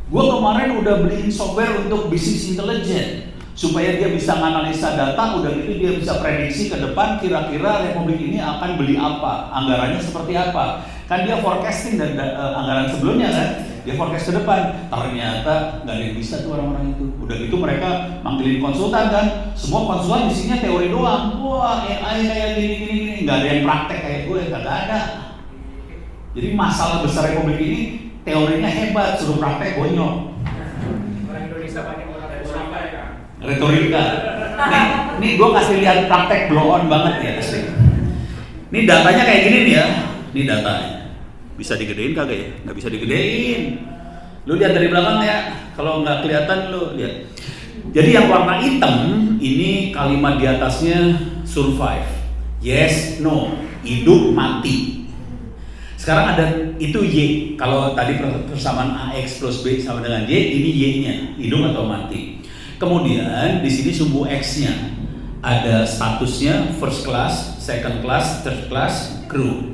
[SPEAKER 1] Gua kemarin udah beliin software untuk bisnis intelijen supaya dia bisa menganalisa data, udah gitu dia bisa prediksi ke depan kira-kira Republik ini akan beli apa, anggarannya seperti apa. Kan dia forecasting dari anggaran sebelumnya kan. Dia forecast ke depan, ternyata nggak ada yang bisa tuh orang-orang itu. Udah gitu mereka manggilin konsultan kan, semua konsultan isinya teori doang. Wah AI kayak gini, nggak ada yang praktek kayak gue, nggak ada. Jadi masalah besar Republik ini teorinya hebat, suruh praktek bonyok.
[SPEAKER 3] Orang Indonesia banyak orang dari Surabaya ya.
[SPEAKER 1] Retorika. Nih gue kasih lihat praktek blow on banget ya asli. Ini datanya kayak gini nih ya, ini datanya. Bisa digedein kagak ya? Nggak bisa digedein. Lu lihat dari belakang ya. Kalau nggak kelihatan lu lihat. Jadi yang warna hitam ini kalimat di atasnya survive. Yes, no, hidup, mati. Sekarang ada itu Y. Kalau tadi persamaan AX plus B sama dengan Y, ini Y-nya, hidup atau mati. Kemudian di sini sumbu X-nya. Ada statusnya first class, second class, third class, crew.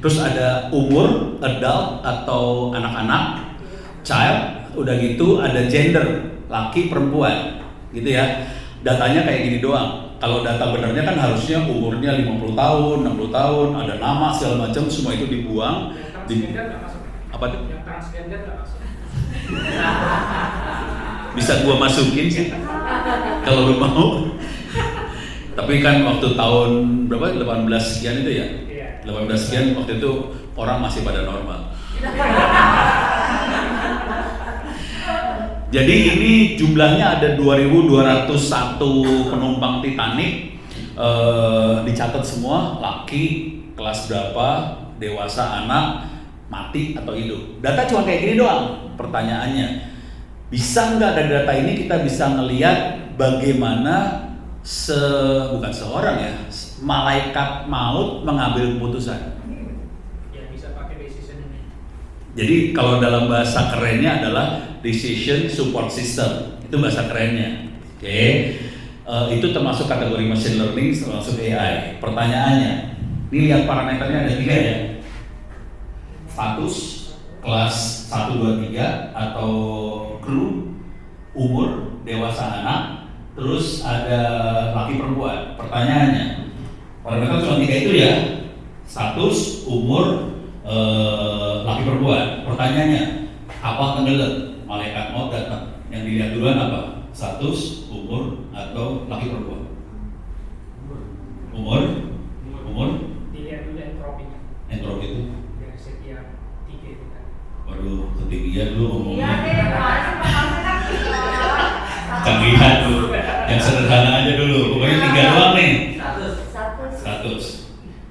[SPEAKER 1] Terus ada umur, adult atau anak-anak, child, udah gitu ada gender, laki, perempuan, gitu ya. Datanya kayak gini doang. Kalau data benernya kan harusnya umurnya 50 tahun, 60 tahun, ada nama segala macam, semua itu dibuang.
[SPEAKER 3] Yang transgender nggak masuk.
[SPEAKER 1] Apa tuh?
[SPEAKER 3] Yang transgender nggak masuk.
[SPEAKER 1] Bisa gua masukin sih, kalau lu mau. Tapi kan waktu tahun berapa? 18 sekian itu ya? 18 sekian waktu itu orang masih pada normal. Jadi ini jumlahnya ada 2.201 penumpang Titanic, dicatat semua laki, kelas berapa, dewasa, anak, mati atau hidup. Data cuma kayak gini doang. Pertanyaannya, bisa nggak dari data ini kita bisa ngelihat bagaimana bukan seorang ya, malaikat maut mengambil keputusan?
[SPEAKER 3] Ya bisa pakai decision ini.
[SPEAKER 1] Jadi kalau dalam bahasa kerennya adalah decision support system, itu bahasa kerennya. Oke. Itu termasuk kategori machine learning, termasuk AI. Pertanyaannya, ini lihat parameternya ada 3 ya. Status, kelas 1, 2, 3 atau kru, umur, dewasa anak, terus ada laki perempuan. Pertanyaannya, parameter cuma 3 itu ya. Status, umur, laki perempuan. Pertanyaannya, apa tenggelam? Malaikat maut datang. Yang dilihat duluan apa? Status, umur, atau laki perempuan? Umur?
[SPEAKER 3] Dilihat dulu entropinya.
[SPEAKER 1] Entropi itu?
[SPEAKER 3] Dari setiap 3 itu kan.
[SPEAKER 1] Waduh, ketinggian lu ngomongnya.
[SPEAKER 2] Iya deh, kemarin pertama kan
[SPEAKER 1] Canggihan dulu. Yang sederhana aja dulu. Pokoknya 3 doang nih. Status.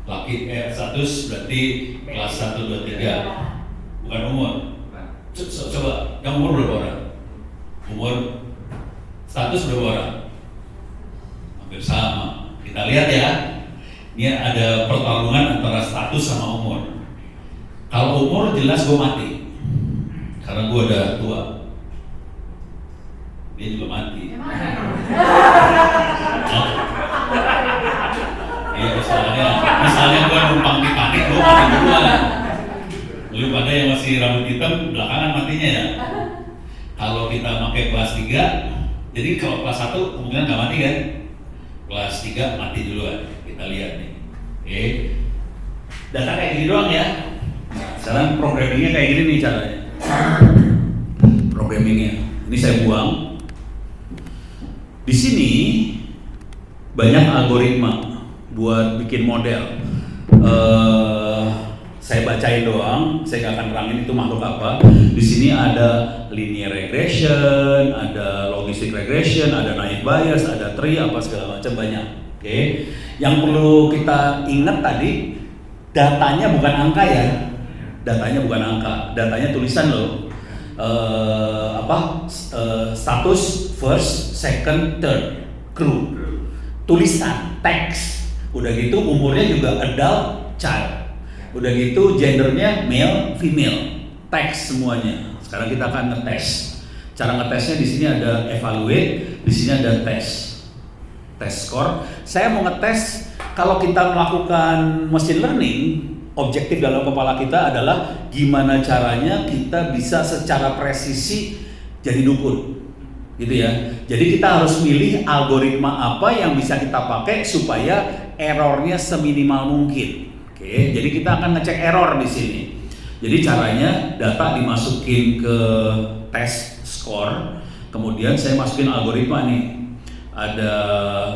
[SPEAKER 1] Laki status berarti kelas 1, 2, 3. Bukan umur. Coba, yang umur berapa orang? Umur, status berapa orang? Hampir sama. Kita lihat ya. Ini ada pertarungan antara status sama umur. Kalau umur jelas gue mati, karena gue udah tua. Dia juga mati. Iya, misalnya gue numpang Titanic, gue mati duluan. Lu pada yang masih rambut hitam belakangan matinya ya. Kalau kita pakai kelas 3, jadi kalau kelas 1 kemungkinan nggak mati kan? Kelas 3 mati duluan. Kita lihat nih. Oke. Data kayak gini doang ya. Sekarang programmingnya kayak gini nih caranya. Programmingnya. Ini saya buang. Di sini banyak algoritma buat bikin model. Saya bacain doang, saya nggak akan terangin itu makhluk apa. Di sini ada linear regression, ada logistic regression, ada naive Bayes, ada tree, apa segala macam banyak. Oke. Yang perlu kita ingat tadi, datanya bukan angka ya. Datanya bukan angka, datanya tulisan loh. Status, first, second, third, crew. Tulisan, teks. Udah gitu umurnya juga adult, child. Udah gitu gendernya male, female, teks semuanya. Sekarang kita akan ngetes. Cara ngetesnya di sini ada evaluate, di sini ada test score. Saya mau ngetes kalau kita melakukan machine learning, objektif dalam kepala kita adalah gimana caranya kita bisa secara presisi jadi dukun, gitu ya. Jadi kita harus milih algoritma apa yang bisa kita pakai supaya errornya seminimal mungkin. Oke, jadi kita akan ngecek error di sini. Jadi caranya data dimasukin ke test score, kemudian saya masukin algoritma nih. Ada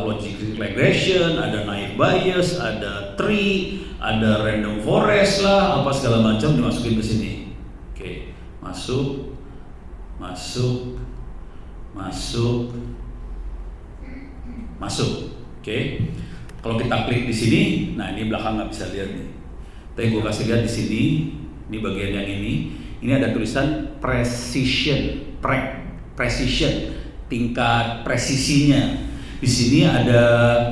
[SPEAKER 1] logistic regression, ada naive Bayes, ada tree, ada random forest lah, apa segala macam dimasukin ke sini. Oke, masuk. Oke. Kalau kita klik di sini, nah ini belakang nggak bisa lihat nih. Tapi gue kasih lihat di sini, ini bagian yang ini ada tulisan precision, tingkat presisinya. Di sini ada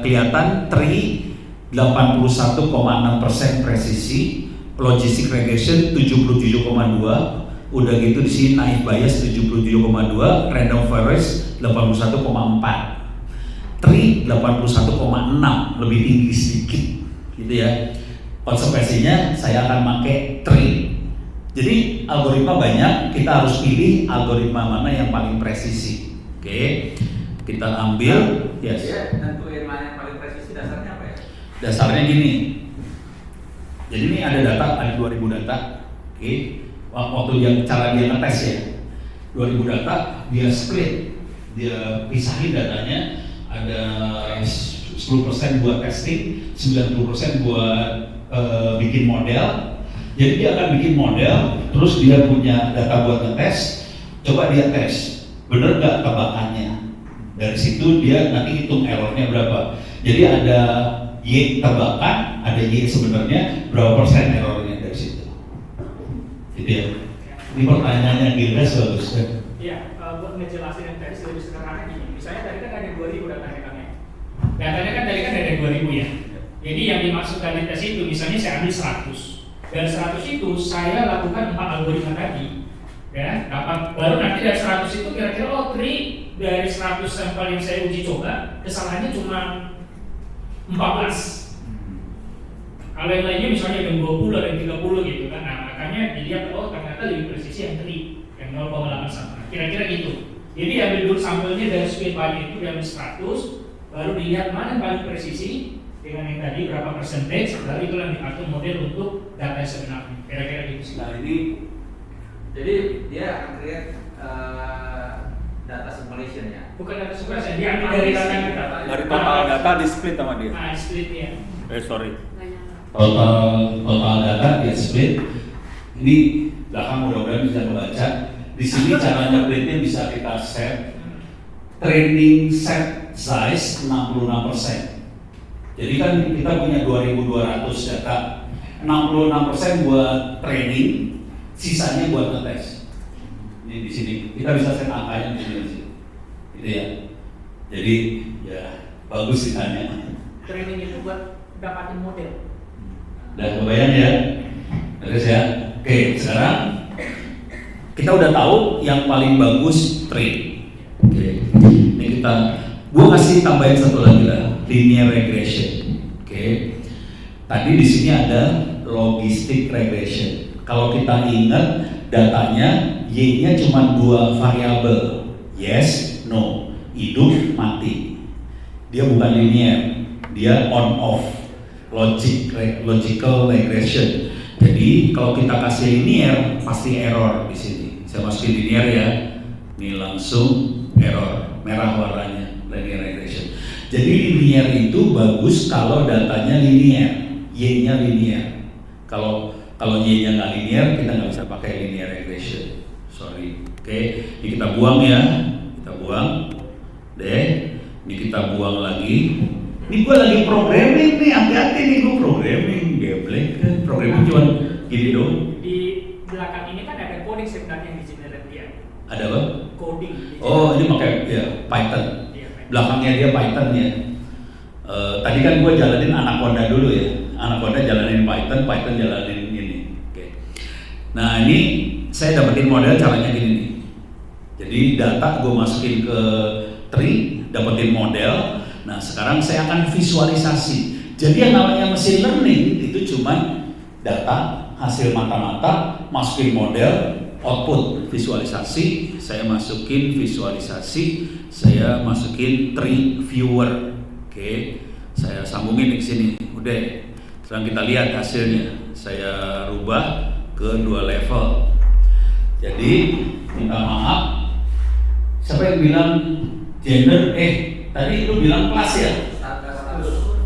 [SPEAKER 1] kelihatan tree 81,6% presisi, logistic regression 77,2, udah gitu di sini naive Bayes 77,2, random forest 81,4. Tree 81,6, lebih tinggi sedikit gitu ya. Konsekuensinya saya akan pakai tree. Jadi algoritma banyak, kita harus pilih algoritma mana yang paling presisi. Oke. Kita ambil, yes.
[SPEAKER 4] Tentuin mana yang paling presisi, dasarnya apa ya?
[SPEAKER 1] Dasarnya gini. Jadi ini ada data, ada 2000 data. Oke. Waktu cara dia ngetes ya. 2000 data, dia split. Dia pisahin datanya. Ada 10% buat testing, 90% buat bikin model. Jadi dia akan bikin model, terus dia punya data buat ngetes. Coba dia tes, bener nggak tebakannya? Dari situ dia nanti hitung errornya berapa. Jadi ada Y tebakan, ada Y sebenarnya, berapa persen errornya dari situ. Gitu ya. Ini pertanyaannya Gildas bagus kan?
[SPEAKER 3] Iya, buat ngejelasin yang tadi lebih sederhana gini. Misalnya tadi kan ada 2000 datanya kan ya. Datanya kan tadi kan ada 2000 ya. Jadi yang dimaksudkan di tes itu misalnya saya ambil 100. Dari 100 itu saya lakukan 4 algoritma tadi, ya, baru nanti dari 100 itu kira-kira dari 100 sampel yang saya uji coba kesalahannya cuma 14. Kalau yang lainnya misalnya yang 20 atau yang 30 gitu kan, nah makanya dilihat ternyata lebih presisi yang 3, yang 0,8 sama. Kira-kira gitu. Jadi ambil dulu sampelnya dari speed paling itu diambil 100, baru dilihat mana yang paling presisi dengan yang tadi berapa persentage, baru itu yang dipakai model untuk data yang sebenarnya. Kira-kira gitu sih.
[SPEAKER 4] Nah ini jadi dia akan create data simulation ya.
[SPEAKER 3] Bukan data simulation, dia ambil dari data kita.
[SPEAKER 6] Dari total data di split sama dia.
[SPEAKER 3] Nah, split ya.
[SPEAKER 6] Sorry.
[SPEAKER 1] Total data dia split. Ini belakang mudah-mudahan bisa membaca. Di sini cara nyebutnya bisa kita set. Training set size 66%. Jadi kan kita punya 2.200 data, 66% buat training, sisanya buat ngetes. Ini di sini kita bisa set angkanya di sini, gitu ya. Jadi ya bagus ditanya.
[SPEAKER 2] Training itu buat dapatin model.
[SPEAKER 1] Udah kebayang ya? Terus ya. Oke, sekarang kita udah tahu yang paling bagus train. Oke. Ini gua kasih tambahin satu lagi lah, linear regression. Oke. Tadi di sini ada logistic regression. Kalau kita ingat datanya Y-nya cuma 2 variabel, yes, no, hidup, mati. Dia bukan linear, dia on off, logical regression. Jadi kalau kita kasih linear pasti error di sini. Saya masukin linear ya, ini langsung error, merah warnanya, linear regression. Jadi linear itu bagus kalau datanya linear, Y-nya linear. Kalau Y-nya nggak linear, kita nggak bisa pakai linear regression. Sorry. Oke, ini kita buang ya, kita buang. Deh, ini kita buang lagi. Ini gue lagi programming nih, hati-hati nih gue programming, geblek kan. Programming cuma gini dong.
[SPEAKER 3] Di belakang ini kan ada coding sebenarnya yang di generate dia.
[SPEAKER 1] Ada apa?
[SPEAKER 3] Coding.
[SPEAKER 1] Oh, ini pakai ya Python.
[SPEAKER 3] Iya, Python.
[SPEAKER 1] Belakangnya dia Python ya. Tadi kan gue jalanin Anaconda dulu ya. Anaconda jalanin Python, Python jalanin ini. Oke. Nah ini saya dapetin model caranya gini nih. Jadi data gue masukin ke tree, dapetin model. Nah sekarang saya akan visualisasi. Jadi yang namanya machine learning itu cuma data, hasil mata-mata, masukin model, output visualisasi. Saya masukin visualisasi, saya masukin tree viewer. Oke, saya sambungin di sini. Udah. Sekarang kita lihat hasilnya. Saya rubah ke 2 level. Jadi minta maaf. Siapa yang bilang gender? Tadi lu bilang kelas ya?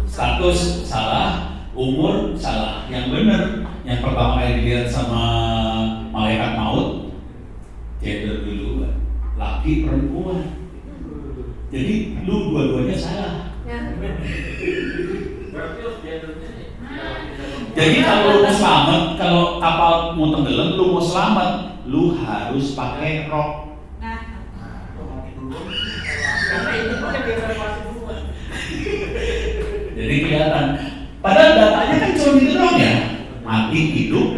[SPEAKER 1] Status salah, umur salah. Yang benar, yang pertama kali dilihat sama malaikat maut, gender dulu, laki perempuan. Jadi lu dua-duanya salah. Jadi kalau lu mau selamat, kalau kapal mau tenggelam, lu mau selamat, lu harus pakai rok.
[SPEAKER 3] Karena itu pun yang dievaluasi duluan.
[SPEAKER 1] Jadi kelihatan. Padahal datanya kan cuma gitu doang ya. Mati, hidup,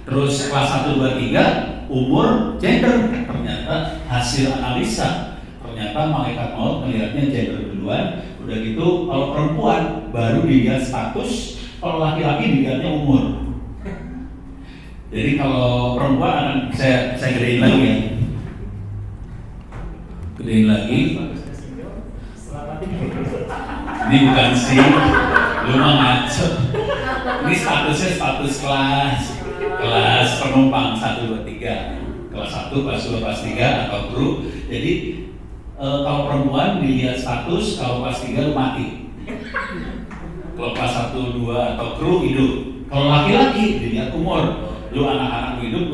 [SPEAKER 1] terus kelas 1, 2, 3, umur, gender. Ternyata hasil analisa, ternyata malaikat maut melihatnya gender duluan. Udah gitu kalau perempuan baru dilihat status, kalau laki-laki dilihatnya umur. Jadi kalau perempuan akan saya gedein lagi ya. Gedein lagi. Ini bukan sih, lu mah ngaco. Ini statusnya status kelas penumpang 1, 2, 3. Kelas 1, kelas 2, kelas 3 atau kru. Jadi kalau perempuan dilihat status, kalau kelas 3 lu mati. Kalau kelas 1, 2 atau kru hidup. Kalau laki-laki dilihat umur, lu anak-anak hidup,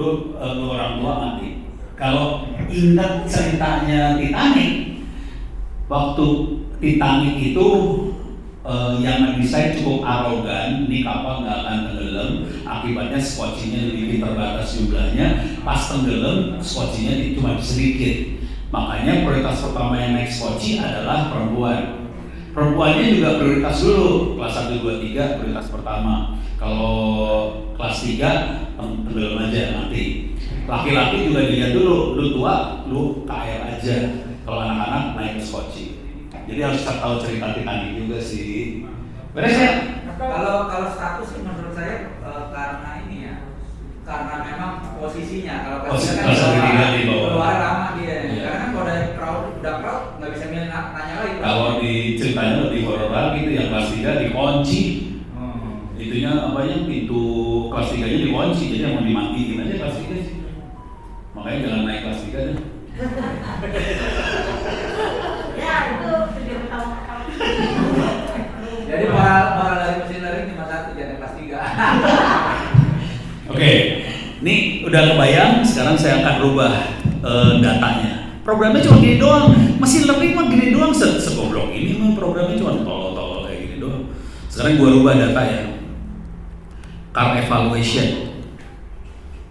[SPEAKER 1] lu orang tua mati. Kalau ingat ceritanya Titanic, waktu Titanic itu yang mendesain cukup arogan, ini kapal nggak akan tenggelam, akibatnya skocinya lebih terbatas jumlahnya, pas tenggelam skocinya cuma sedikit. Makanya prioritas pertama yang naik skoci adalah perempuan. Perempuannya juga prioritas dulu, kelas 1, 2, 3 prioritas pertama. Kalau kelas 3 tenggelam aja mati. Laki-laki juga dilihat dulu, lu tua, lu ke air aja. Kalau anak-anak naik ke skoci. Jadi harus tahu cerita Titanic juga sih. Beres ya?
[SPEAKER 4] Kalau status sih menurut saya karena ini ya, karena memang posisinya. Kalau
[SPEAKER 1] Posisi
[SPEAKER 4] kan
[SPEAKER 1] kelas ketiga di bawah.
[SPEAKER 4] keluar lama dia.
[SPEAKER 1] Iya.
[SPEAKER 4] Karena kan kalau dari udah proud nggak bisa milih nanya lagi.
[SPEAKER 1] Kalau di ceritanya lebih horor lagi gitu, yang kelas 3 dikunci. Itunya apanya, pintu kelas 3 nya dikunci, jadi yang mau dimatiin aja kelas 3 sih. Makanya jangan naik kelas 3 deh.
[SPEAKER 2] Ya itu video pertama.
[SPEAKER 4] Jadi moral dari mesin learning cuma satu, jangan kelas 3.
[SPEAKER 1] Oke, ini udah kebayang. Sekarang saya akan rubah datanya. Programnya cuma gini doang. Mesin learning mah gini doang. Segoblok ini mah programnya cuma tolol-tolol kayak gini doang. Sekarang gua rubah data ya. Car evaluation.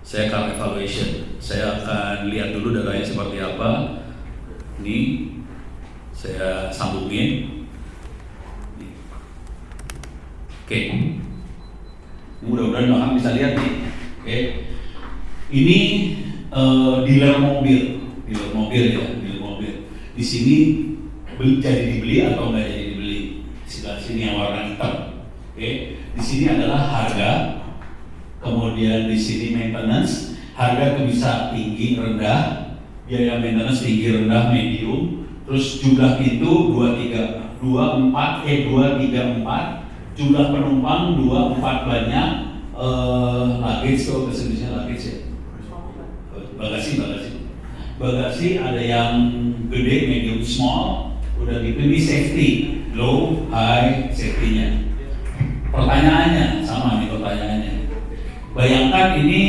[SPEAKER 1] Saya car evaluation. Saya akan lihat dulu datanya seperti apa. Ini saya sambungin. Oke. Mudah-mudahan Bang bisa lihat nih. Oke. Ini dealer mobil ya, dealer mobil. Di sini jadi dibeli atau nggak jadi dibeli. Sebelah sini yang warna hitam. Oke. Di sini adalah harga. Kemudian di sini maintenance, harga itu bisa tinggi, rendah, biaya maintenance tinggi, rendah, medium, terus jumlah pintu 2, 3, 4, jumlah penumpang 2, 4 banyak, luggage, kalau bahasa Indonesia luggage ya, bagasi ada yang gede, medium, small, udah gitu ini safety, low, high, safety-nya. Pertanyaannya, sama nih pertanyaannya. Bayangkan ini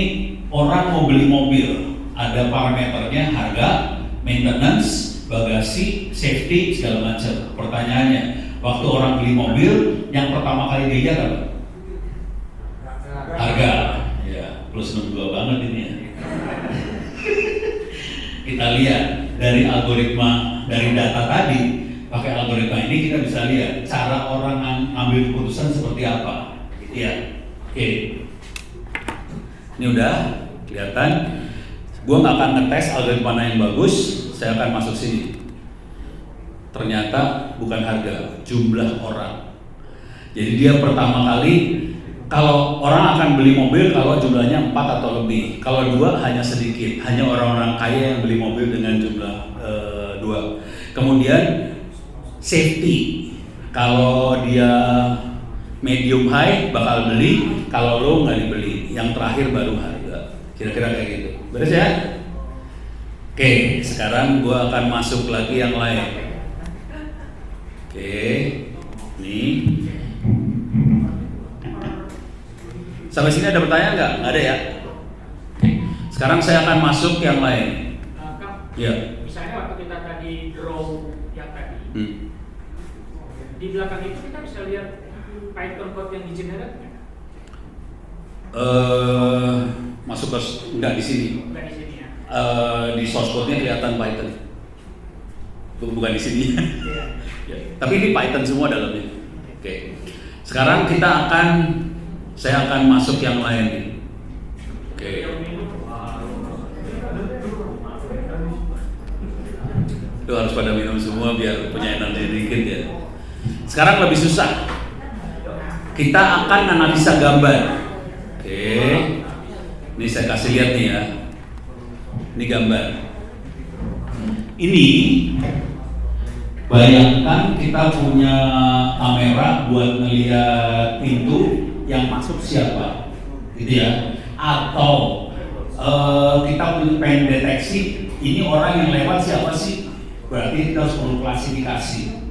[SPEAKER 1] orang mau beli mobil, ada parameternya harga, maintenance, bagasi, safety, segala macam. Pertanyaannya, waktu orang beli mobil, yang pertama kali dilihat apa? Harga. Ya, plus 62 banget ini ya. Kita lihat dari algoritma, dari data tadi, pakai algoritma ini kita bisa lihat cara orang ngambil keputusan seperti apa. Ya, oke. Ini udah kelihatan. Gua nggak akan ngetes algoritma mana yang bagus. Saya akan masuk sini. Ternyata bukan harga, jumlah orang. Jadi dia pertama kali, kalau orang akan beli mobil kalau jumlahnya 4 atau lebih. Kalau 2 hanya sedikit, hanya orang-orang kaya yang beli mobil dengan jumlah 2. Kemudian safety, kalau dia medium high bakal beli, kalau low nggak dibeli. Yang terakhir baru harga. Kira-kira kayak gitu. Beres ya? Oke, sekarang gua akan masuk lagi yang lain. Oke, nih. Sampai sini ada pertanyaan nggak? Nggak ada ya? Oke. Sekarang saya akan masuk yang lain.
[SPEAKER 3] Kak,
[SPEAKER 1] Ya.
[SPEAKER 3] misalnya waktu kita tadi draw yang tadi, di belakang itu kita bisa lihat Python code yang di generate nggak?
[SPEAKER 1] Masuk ke enggak di sini.
[SPEAKER 3] Bukan di sini ya?
[SPEAKER 1] Di source code-nya kelihatan Python. Bukan di sini.
[SPEAKER 3] Iya.
[SPEAKER 1] Ya. Tapi ini Python semua dalamnya. Oke. Sekarang saya akan masuk yang lain nih. Oke. Itu harus pada minum semua biar punya energi dikit ya. Sekarang lebih susah. Kita akan analisa gambar. Oke. Ini saya kasih lihat nih ya. Ini gambar. Ini bayangkan kita punya kamera buat melihat pintu yang masuk siapa, gitu ya. Atau kita pengen deteksi ini orang yang lewat siapa sih? Berarti kita harus perlu klasifikasi.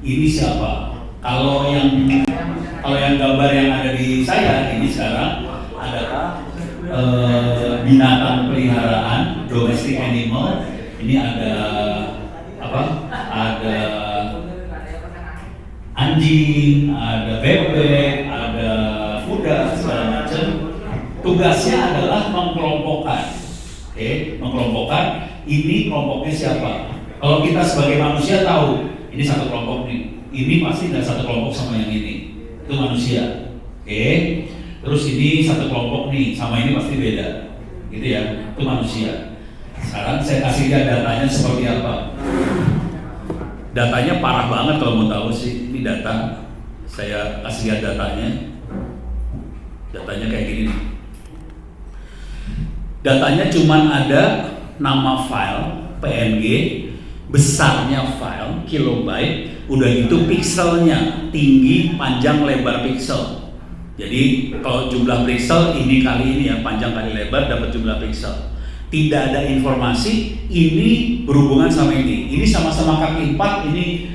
[SPEAKER 1] Ini siapa? Kalau yang gambar yang ada di saya ini sekarang adalah binatang peliharaan, domestic animal. Ini ada apa? Ada anjing, ada bebek, ada kuda, segala macam. Tugasnya adalah mengkelompokkan. Oke, mengkelompokkan. Ini kelompoknya siapa? Kalau kita sebagai manusia tahu ini satu kelompok nih. Ini pasti tidak satu kelompok sama yang ini. Itu manusia. Oke. Terus ini satu kelompok nih, sama ini pasti beda. Gitu ya, itu manusia. Sekarang saya kasih lihat datanya seperti apa. Datanya parah banget kalau mau tahu sih. Ini data. Saya kasih lihat datanya. Datanya kayak gini nih. Datanya cuman ada nama file PNG, besarnya file kilobyte, udah gitu pixelnya, tinggi, panjang, lebar pixel. Jadi kalau jumlah pixel ini kali ini ya, panjang kali lebar dapat jumlah pixel. Tidak ada informasi ini berhubungan sama ini. Ini sama-sama kaki 4, ini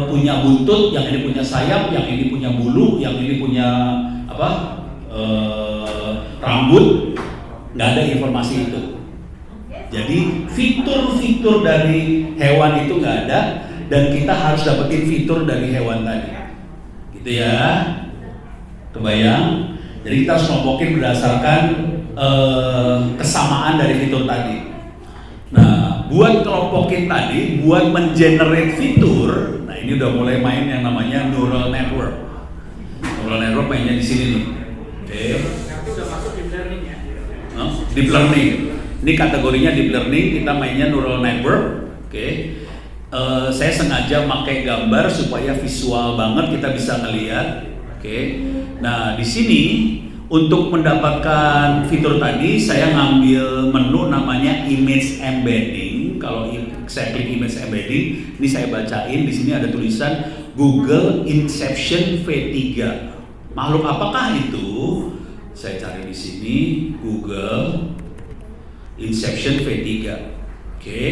[SPEAKER 1] punya buntut, yang ini punya sayap, yang ini punya bulu, yang ini punya apa? Rambut. Nggak ada informasi itu. Jadi fitur-fitur dari hewan itu nggak ada, dan kita harus dapetin fitur dari hewan tadi. Gitu ya. Kebayang? Jadi kita harus kelompokin berdasarkan kesamaan dari fitur tadi. Nah, buat kelompokin tadi, buat mengenerate fitur, nah ini udah mulai main yang namanya neural network. Neural network mainnya di sini nih. Oke.
[SPEAKER 3] Nanti udah masuk deep learning ya.
[SPEAKER 1] Deep learning. Ini kategorinya deep learning, kita mainnya neural network. Oke. Saya sengaja pakai gambar supaya visual banget kita bisa ngelihat. Oke. Nah, di sini untuk mendapatkan fitur tadi saya ngambil menu namanya image embedding. Kalau saya klik image embedding, ini saya bacain, di sini ada tulisan Google Inception V3. Makhluk apakah itu? Saya cari di sini Google Inception V3. Oke.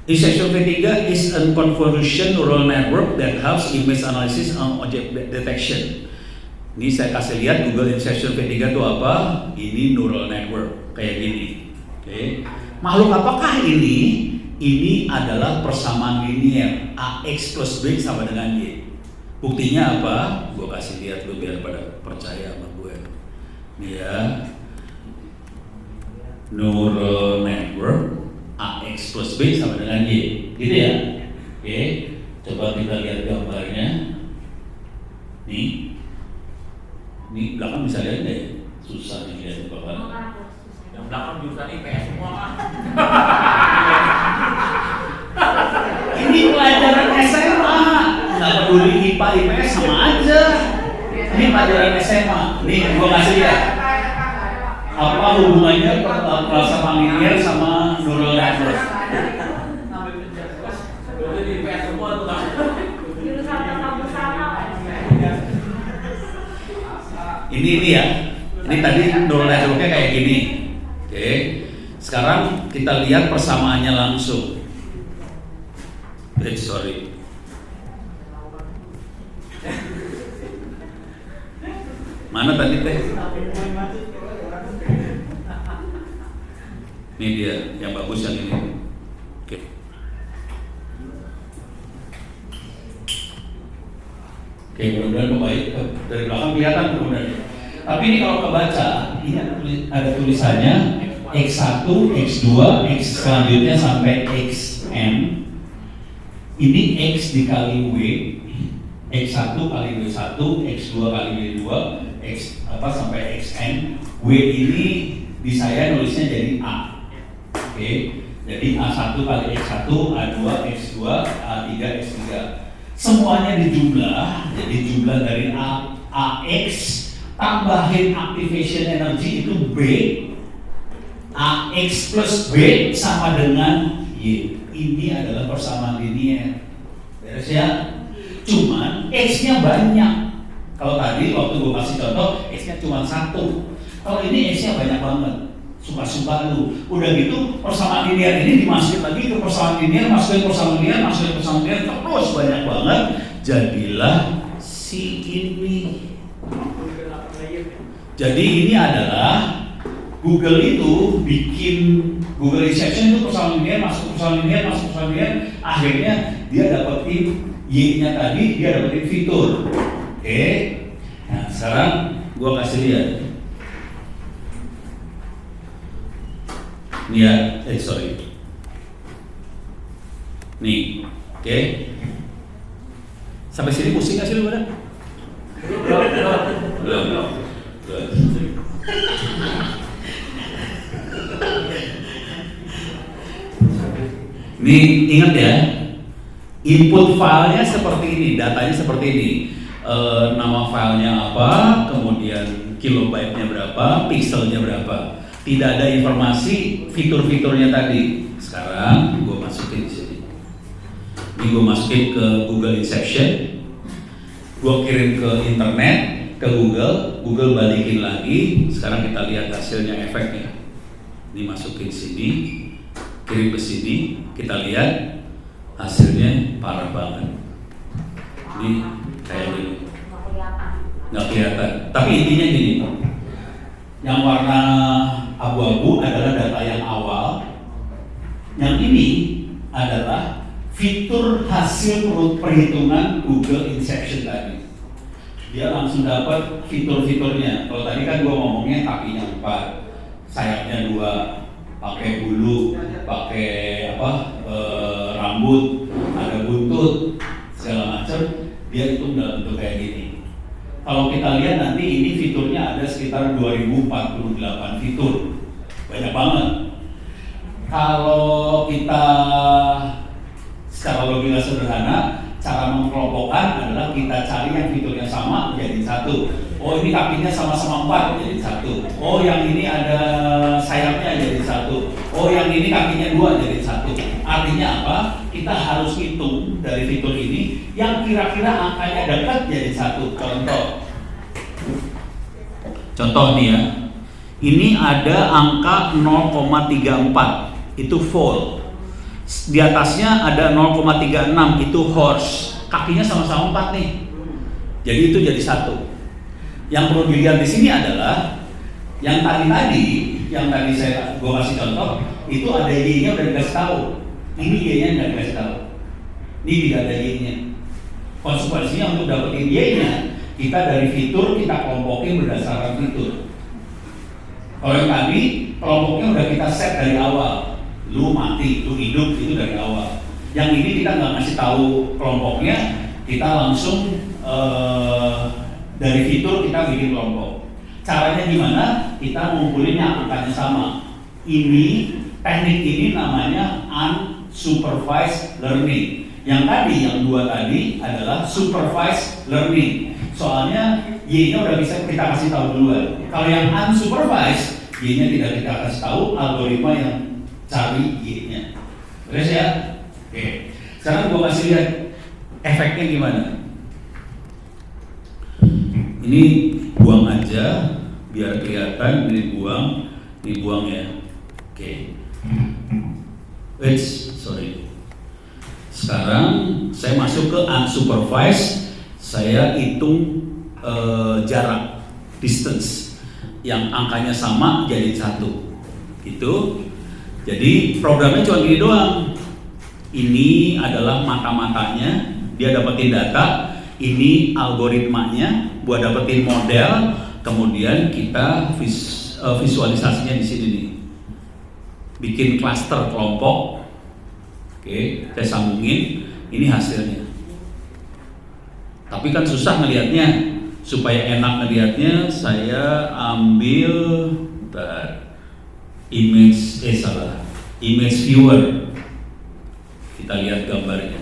[SPEAKER 1] Inception V3 is a convolution neural network that helps image analysis and object detection. Ini saya kasih lihat Google Inception V3 itu apa? Ini neural network kayak gini. Oke. Makhluk apakah ini? Ini adalah persamaan linear AX plus B sama dengan Y. Buktinya apa? Gue kasih lihat lu biar pada percaya sama gue. Nih ya, neural network AX plus B sama dengan Y, gitu ya. Oke, coba kita lihat gambarnya. Nih, ini belakang bisa lihat nggak ya? Susah nih lihat bapak.
[SPEAKER 4] Yang belakang jurusan IPS semua kan?
[SPEAKER 1] Ini pelajaran SMA, nggak peduli IPA IPS sama aja. Ini pelajaran SMA. Nih, gua kasih lihat. Apa hubungannya persamaan linear sama neural network?
[SPEAKER 4] Jadi IPS semua tuh kan?
[SPEAKER 2] Jurusan tetap bersama.
[SPEAKER 1] Ini ya. Ini tadi neural networknya kayak gini. Oke. Sekarang kita lihat persamaannya langsung. Sorry. Mana tadi teh? Ini dia yang bagus yang ini. Oke. Oke, mudah-mudahan membaik. Dari belakang kelihatan kemudian. Tapi ini kalau kebaca, ini ada tulisannya X1, X2, X selanjutnya sampai XN. Ini X dikali W, X1 kali W1, X2 kali W2, X apa sampai XN. W ini di saya nulisnya jadi A. Oke, jadi A1 kali X1, A2, X2, A3, X3. Semuanya dijumlah, jadi jumlah dari AX tambahin activation energy itu B. AX plus B sama dengan Y. Ini adalah persamaan linear. Beres ya? Cuman X-nya banyak. Kalau tadi waktu gue kasih contoh, X-nya cuma 1. Kalau ini X-nya banyak banget. Suka-suka lu. Udah gitu persamaan linear ini dimasukin lagi ke persamaan linear, masukin persamaan linear, masukin persamaan linear, terus banyak banget. Jadilah si ini. Jadi ini adalah Google itu bikin Google Inception itu persamaan linear, masuk persamaan linear, masuk persamaan linear, akhirnya dia dapetin Y-nya tadi, dia dapetin fitur. Oke. Nah, sekarang gua kasih lihat. Nih ya, sorry. Nih, oke. Sampai sini pusing nggak sih lu pada? Belum. Ini ingat ya, input filenya seperti ini, datanya seperti ini. Nama filenya apa, kemudian kilobyte-nya berapa, pixelnya berapa. Tidak ada informasi fitur-fiturnya tadi. Sekarang gue masukin di sini. Ini gue masukin ke Google Inception. Gue kirim ke internet, ke Google balikin lagi. Sekarang kita lihat hasilnya, efeknya. Ini masukin sini, kirim ke sini, kita lihat hasilnya parah banget. Ini kayak gini. Nggak kelihatan. Tapi intinya gini, yang warna abu-abu adalah data yang awal. Yang ini adalah fitur hasil perhitungan Google Inception tadi. Dia langsung dapat fitur-fiturnya. Kalau tadi kan gua ngomongnya kakinya 4, sayapnya 2, pakai bulu, pakai rambut, ada buntut, segala macam. Dia hitung dalam bentuk kayak gini. Kalau kita lihat nanti ini fiturnya ada sekitar 2048 fitur, banyak banget. Kalau kita secara logika sederhana, cara mengkelompokkan adalah kita cari yang fiturnya sama jadi satu. Oh ini kakinya sama-sama 4 jadi satu. Oh yang ini ada sayapnya jadi satu. Oh yang ini kakinya 2 jadi satu. Artinya apa? Kita harus hitung dari fitur ini yang kira-kira angkanya dekat jadi satu. Contoh nih ya. Ini ada angka 0,34 itu foal. Di atasnya ada 0,36 itu horse. Kakinya sama-sama 4 nih. Jadi itu jadi satu. Yang perlu dilihat di sini adalah yang tadi gue kasih contoh itu ada y-nya udah dikasih tahu. Ini y-nya nggak dikasih tahu. Ini tidak ada y-nya. Konsekuensinya untuk dapetin y-nya kita dari fitur kita kelompokin berdasarkan fitur. Kalau yang tadi kelompoknya udah kita set dari awal. Lu mati, lu hidup itu dari awal. Yang ini kita nggak ngasih tahu kelompoknya, kita langsung dari fitur kita bikin kelompok. Caranya gimana? Kita ngumpulin yang angkanya sama. Ini teknik ini namanya unsupervised learning. Yang tadi, yang 2 tadi adalah supervised learning. Soalnya y-nya udah bisa kita kasih tahu duluan. Kalau yang unsupervised, y-nya tidak kita kasih tahu, algoritma yang cari y-nya. Terus ya? Oke. Sekarang gua kasih lihat efeknya gimana. Ini buang aja biar kelihatan, ini buang ya. Oke. Sorry. Sekarang saya masuk ke unsupervised, saya hitung jarak, distance, yang angkanya sama jadi 1. Itu. Jadi programnya cuma gini doang. Ini adalah mata-matanya, dia dapetin data. Ini algoritmanya buat dapetin model, kemudian kita visualisasinya di sini nih. Bikin klaster kelompok. Oke, saya sambungin, ini hasilnya. Tapi kan susah ngelihatnya. Supaya enak ngelihatnya, saya ambil image viewer. Kita lihat gambarnya.